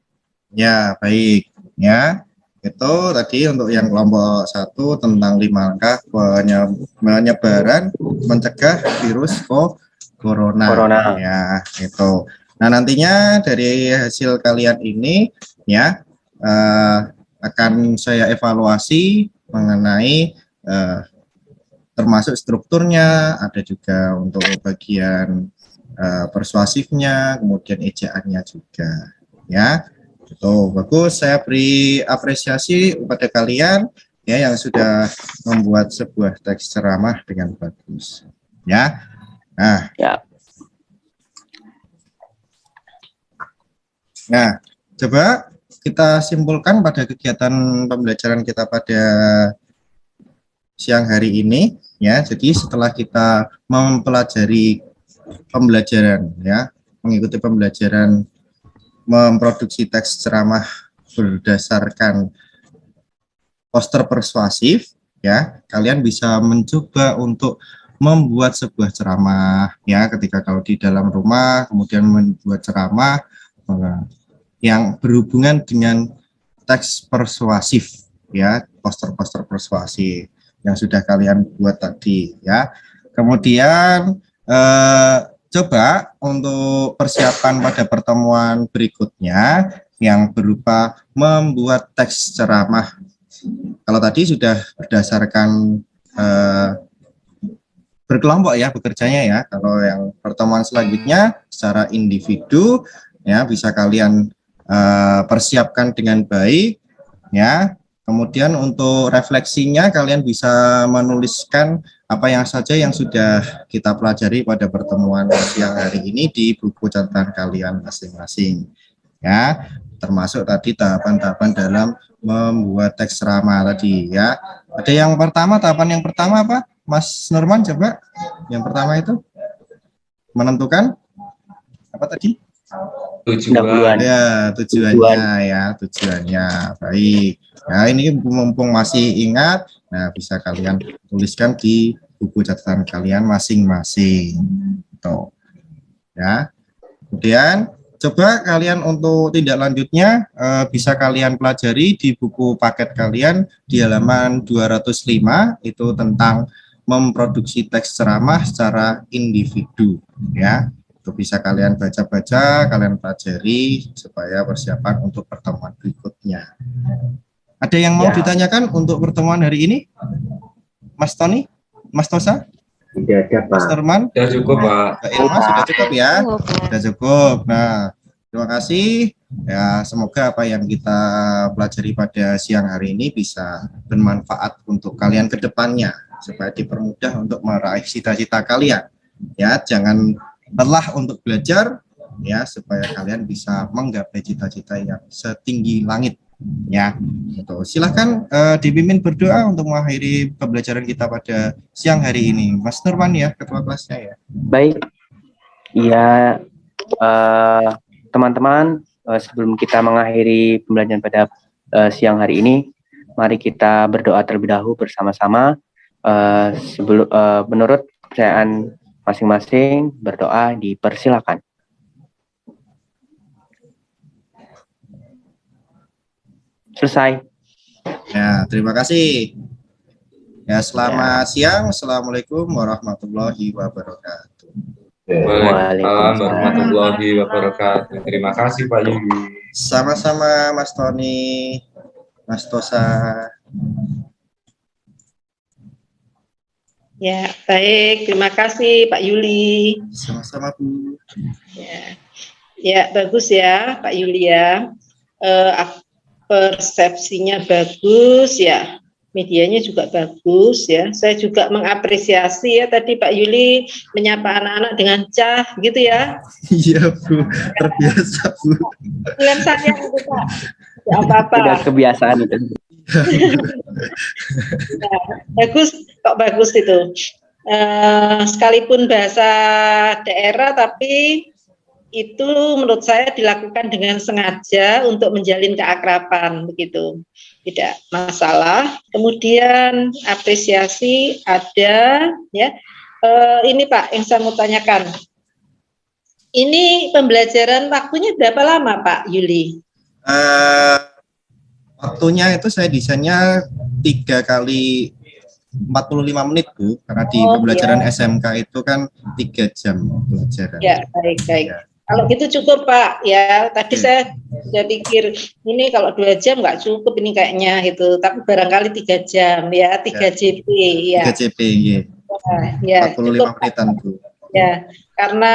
S1: Ya, baik ya. Itu tadi untuk yang kelompok 1 tentang 5 langkah penyebaran mencegah virus corona. Ya, itu. Nah, nantinya dari hasil kalian ini ya akan saya evaluasi mengenai termasuk strukturnya, ada juga untuk bagian persuasifnya, kemudian ejaannya juga ya. Itu bagus, saya beri apresiasi kepada kalian ya yang sudah membuat sebuah teks ceramah dengan bagus ya. Nah, nah, coba kita simpulkan pada kegiatan pembelajaran kita pada siang hari ini ya. Jadi setelah kita mempelajari pembelajaran ya, mengikuti pembelajaran memproduksi teks ceramah berdasarkan poster persuasif ya, kalian bisa mencoba untuk membuat sebuah ceramah ya, ketika kalau di dalam rumah kemudian membuat ceramah yang berhubungan dengan teks persuasif ya, poster-poster persuasi yang sudah kalian buat tadi ya. Kemudian coba untuk persiapan pada pertemuan berikutnya yang berupa membuat teks ceramah. Kalau tadi sudah berdasarkan berkelompok ya bekerjanya ya. Kalau yang pertemuan selanjutnya secara individu ya bisa kalian persiapkan dengan baik ya. Kemudian untuk refleksinya kalian bisa menuliskan apa yang saja yang sudah kita pelajari pada pertemuan siang hari ini di buku catatan kalian masing-masing ya, termasuk tadi tahapan-tahapan dalam membuat teks ceramah tadi ya. Ada yang pertama, tahapan yang pertama apa? Mas Nurman coba. Yang pertama itu menentukan apa tadi?
S2: Tujuan.
S1: Ya, tujuannya. Baik. Ya, ini mumpung masih ingat, nah bisa kalian tuliskan di buku catatan kalian masing-masing. Tuh. Ya. Kemudian coba kalian untuk tindak lanjutnya bisa kalian pelajari di buku paket kalian di halaman 205 itu tentang memproduksi teks ceramah secara individu ya. Itu bisa kalian baca-baca, kalian pelajari supaya persiapan untuk pertemuan berikutnya. Ada yang mau ditanyakan untuk pertemuan hari ini? Mas Tony? Mas Tosa?
S4: Tidak ada, Pak.
S1: Mas Norman?
S2: Sudah cukup, Pak.
S1: Mbak Irma sudah cukup ya? Sudah cukup. Nah, terima kasih. Ya, semoga apa yang kita pelajari pada siang hari ini bisa bermanfaat untuk kalian ke depannya supaya dipermudah untuk meraih cita-cita kalian. Ya, jangan lelah untuk belajar ya supaya kalian bisa menggapai cita-cita yang setinggi langit. Ya, gitu. Silahkan dipimpin berdoa untuk mengakhiri pembelajaran kita pada siang hari ini, Mas Nurman ya, ketua kelasnya ya.
S6: Baik, ya teman-teman, sebelum kita mengakhiri pembelajaran pada siang hari ini, mari kita berdoa terlebih dahulu bersama-sama. Menurut kepercayaan masing-masing, berdoa dipersilakan. Selesai.
S1: Ya, terima kasih. Ya, selamat siang. Assalamualaikum warahmatullahi wabarakatuh.
S2: Waalaikumsalam warahmatullahi wabarakatuh. Terima kasih Pak Yudi.
S1: Sama-sama Mas Tony, Mas Tosa.
S8: Ya, baik. Terima kasih Pak Yuli.
S1: Sama-sama Bu.
S8: Ya, bagus ya Pak Yuli ya. Persepsinya bagus ya, medianya juga bagus ya. Saya juga mengapresiasi ya tadi Pak Yuli menyapa anak-anak dengan cah gitu ya.
S1: Iya Bu, terbiasa Bu.
S8: Dengan saya gitu Pak. Ya, apa-apa.
S6: Sudah kebiasaan itu.
S8: Ya, bagus, kok bagus itu. Sekalipun bahasa daerah tapi itu menurut saya dilakukan dengan sengaja untuk menjalin keakraban begitu, tidak masalah. Kemudian apresiasi ada ya. Ini Pak yang saya mau tanyakan, ini pembelajaran waktunya berapa lama Pak Yuli?
S1: Waktunya itu saya desainnya 3 kali 45 menit Bu, karena di pembelajaran SMK itu kan 3 jam pelajaran. Ya,
S8: baik. Ya. Kalau gitu cukup Pak ya. Tadi saya pikir ini kalau 2 jam nggak cukup ini kayaknya gitu. Tapi barangkali 3 jam ya, 3 JP ya.
S1: 3 JP ya. 45 menitan Bu.
S8: Ya, karena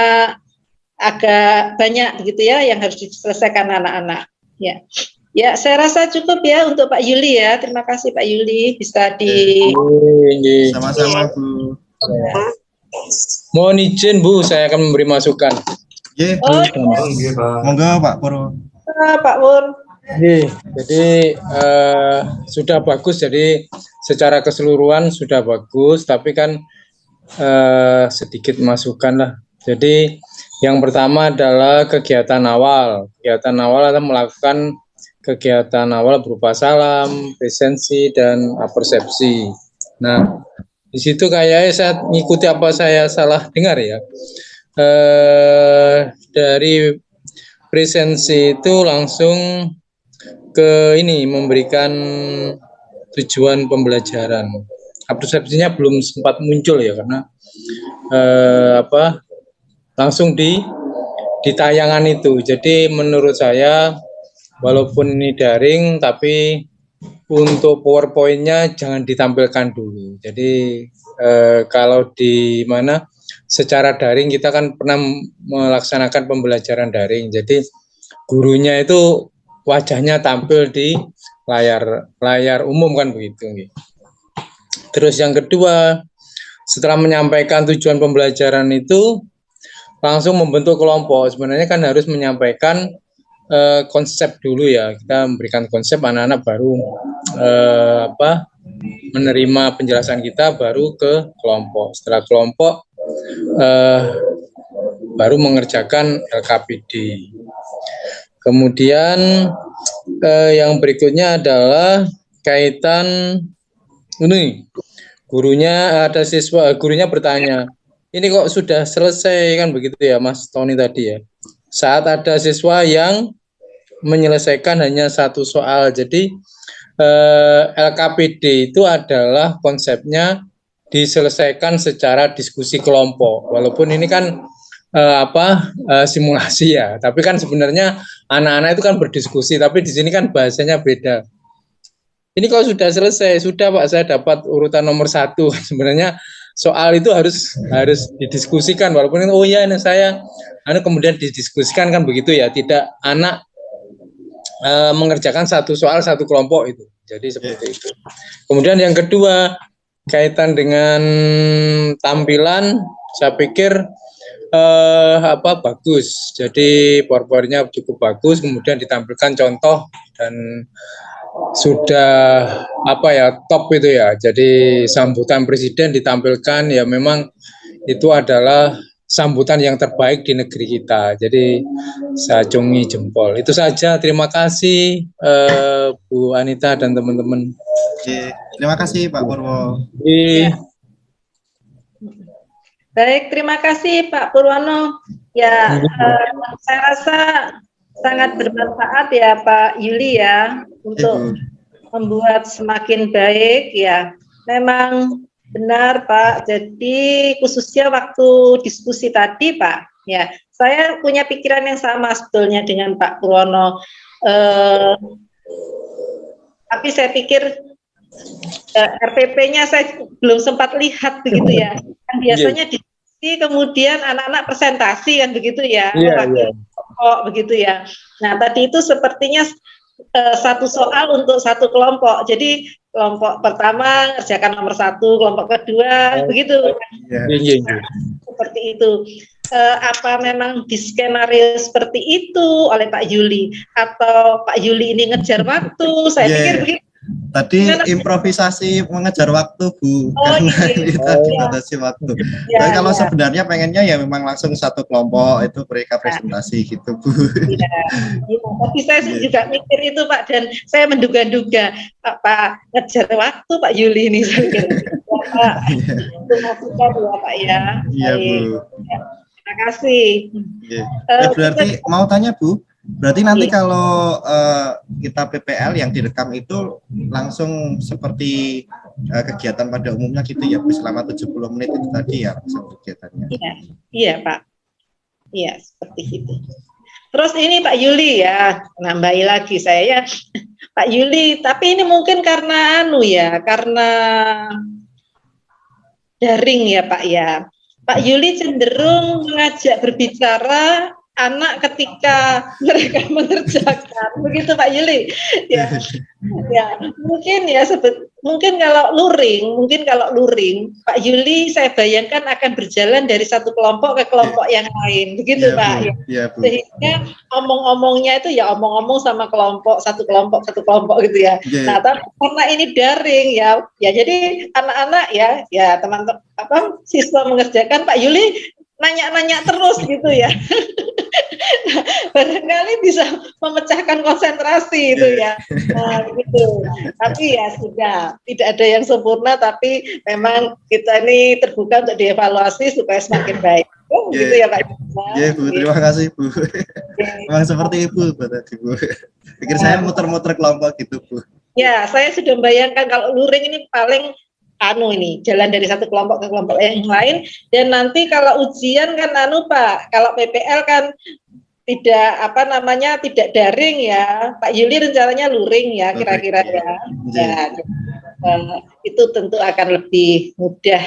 S8: agak banyak begitu ya yang harus diselesaikan anak-anak. Ya. Ya, saya rasa cukup ya untuk Pak Yuli ya. Terima kasih Pak Yuli bisa di.
S1: Sama-sama Bu.
S8: Ya.
S9: Mohon izin Bu, saya akan memberi masukan.
S1: Ye, monggo Pak Pur.
S8: Pak Pur.
S9: Jadi sudah bagus. Jadi secara keseluruhan sudah bagus, tapi kan sedikit masukan lah. Jadi yang pertama adalah kegiatan awal. Kegiatan awal adalah melakukan kegiatan awal berupa salam, presensi, dan persepsi. Nah, di situ kayaknya saya ngikuti apa saya salah dengar ya. Dari presensi itu langsung ke ini memberikan tujuan pembelajaran. Absensinya belum sempat muncul ya karena langsung di tayangan itu. Jadi menurut saya walaupun ini daring tapi untuk PowerPoint-nya jangan ditampilkan dulu. Jadi kalau di mana secara daring kita kan pernah melaksanakan pembelajaran daring. Jadi gurunya itu wajahnya tampil di layar umum kan begitu. Terus yang kedua, setelah menyampaikan tujuan pembelajaran itu langsung membentuk kelompok. Sebenarnya kan harus menyampaikan konsep dulu ya. Kita memberikan konsep, anak-anak baru menerima penjelasan kita baru ke kelompok. Setelah kelompok baru mengerjakan LKPD. Kemudian yang berikutnya adalah kaitan ini. Gurunya bertanya, ini kok sudah selesai kan begitu ya Mas Tony tadi ya. Saat ada siswa yang menyelesaikan hanya satu soal. Jadi LKPD itu adalah konsepnya diselesaikan secara diskusi kelompok. Walaupun ini kan simulasi ya, tapi kan sebenarnya anak-anak itu kan berdiskusi, tapi di sini kan bahasanya beda. Ini kalau sudah selesai, sudah Pak, saya dapat urutan nomor 1. Sebenarnya soal itu harus didiskusikan, walaupun ini saya kemudian didiskusikan kan begitu ya, tidak anak mengerjakan satu soal satu kelompok itu. Jadi seperti itu. Kemudian yang kedua kaitan dengan tampilan, saya pikir bagus. Jadi PowerPoint-nya cukup bagus, kemudian ditampilkan contoh dan sudah top itu ya. Jadi sambutan presiden ditampilkan ya, memang itu adalah sambutan yang terbaik di negeri kita. Jadi saya acungi jempol. Itu saja. Terima kasih Bu Anita dan teman-teman.
S1: Terima kasih Pak Purwo.
S8: Baik, terima kasih Pak Purwono. Ya, saya rasa sangat bermanfaat ya Pak Yuli ya untuk membuat semakin baik ya. Memang benar Pak. Jadi khususnya waktu diskusi tadi Pak, ya saya punya pikiran yang sama sebetulnya dengan Pak Purwono. Tapi saya pikir RPP-nya saya belum sempat lihat begitu ya. Kan biasanya diskusi kemudian anak-anak presentasi kan begitu ya. Begitu ya. Nah, tadi itu sepertinya satu soal untuk satu kelompok. Jadi kelompok pertama ngerjakan nomor 1, kelompok kedua begitu. Seperti itu. Apa memang di skenario seperti itu oleh Pak Yuli atau Pak Yuli ini ngejar waktu? Saya pikir begitu.
S1: Tadi improvisasi mengejar waktu Bu, karena kita dibatasi waktu. Tapi kalau sebenarnya pengennya ya memang langsung satu kelompok itu mereka presentasi gitu Bu.
S8: Tapi saya juga mikir itu Pak, dan saya menduga-duga Pak ngejar waktu Pak Yuli ini. Pak, itu masukan ya Pak ya.
S1: Iya Bu.
S8: Terima kasih.
S1: Berarti mau tanya Bu, berarti nanti kalau kita PPL yang direkam itu langsung seperti kegiatan pada umumnya gitu ya, selama 70 menit itu tadi ya langsung kegiatannya.
S8: Iya Pak. Iya, seperti itu. Terus ini Pak Yuli ya, nambahi lagi saya ya. Pak Yuli, tapi ini mungkin karena karena daring ya Pak ya. Pak Yuli cenderung mengajak berbicara anak ketika mereka mengerjakan, begitu Pak Yuli. Ya, mungkin kalau luring, Pak Yuli saya bayangkan akan berjalan dari satu kelompok ke kelompok yang lain, begitu Pak. Sehingga omong-omongnya itu ya omong-omong sama satu kelompok gitu ya. Nah, tapi karena ini daring ya jadi anak-anak ya teman-teman siswa mengerjakan, Pak Yuli nanya-nanya terus gitu ya. Barangkali bisa memecahkan konsentrasi itu ya. Nah, gitu. Tapi ya sudah, tidak ada yang sempurna, tapi memang kita ini terbuka untuk dievaluasi supaya semakin baik. Gitu ya Pak.
S1: Iya Bu, terima kasih Bu. Memang seperti itu tadi Bu. Pikir saya muter-muter kelompok gitu Bu.
S8: Ya, saya sudah membayangkan kalau luring ini paling ini jalan dari satu kelompok ke kelompok yang lain, dan nanti kalau ujian kan Pak, kalau PPL kan tidak daring ya. Pak Yuli rencananya luring ya kira-kira ya. Itu tentu akan lebih mudah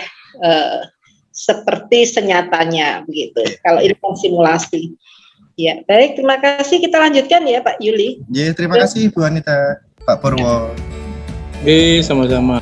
S8: seperti senyatanya begitu. Kalau ini simulasi. Ya, baik, terima kasih. Kita lanjutkan ya Pak Yuli.
S1: Ya, terima kasih Bu Anita, Pak Purwo.
S9: Oke, sama-sama.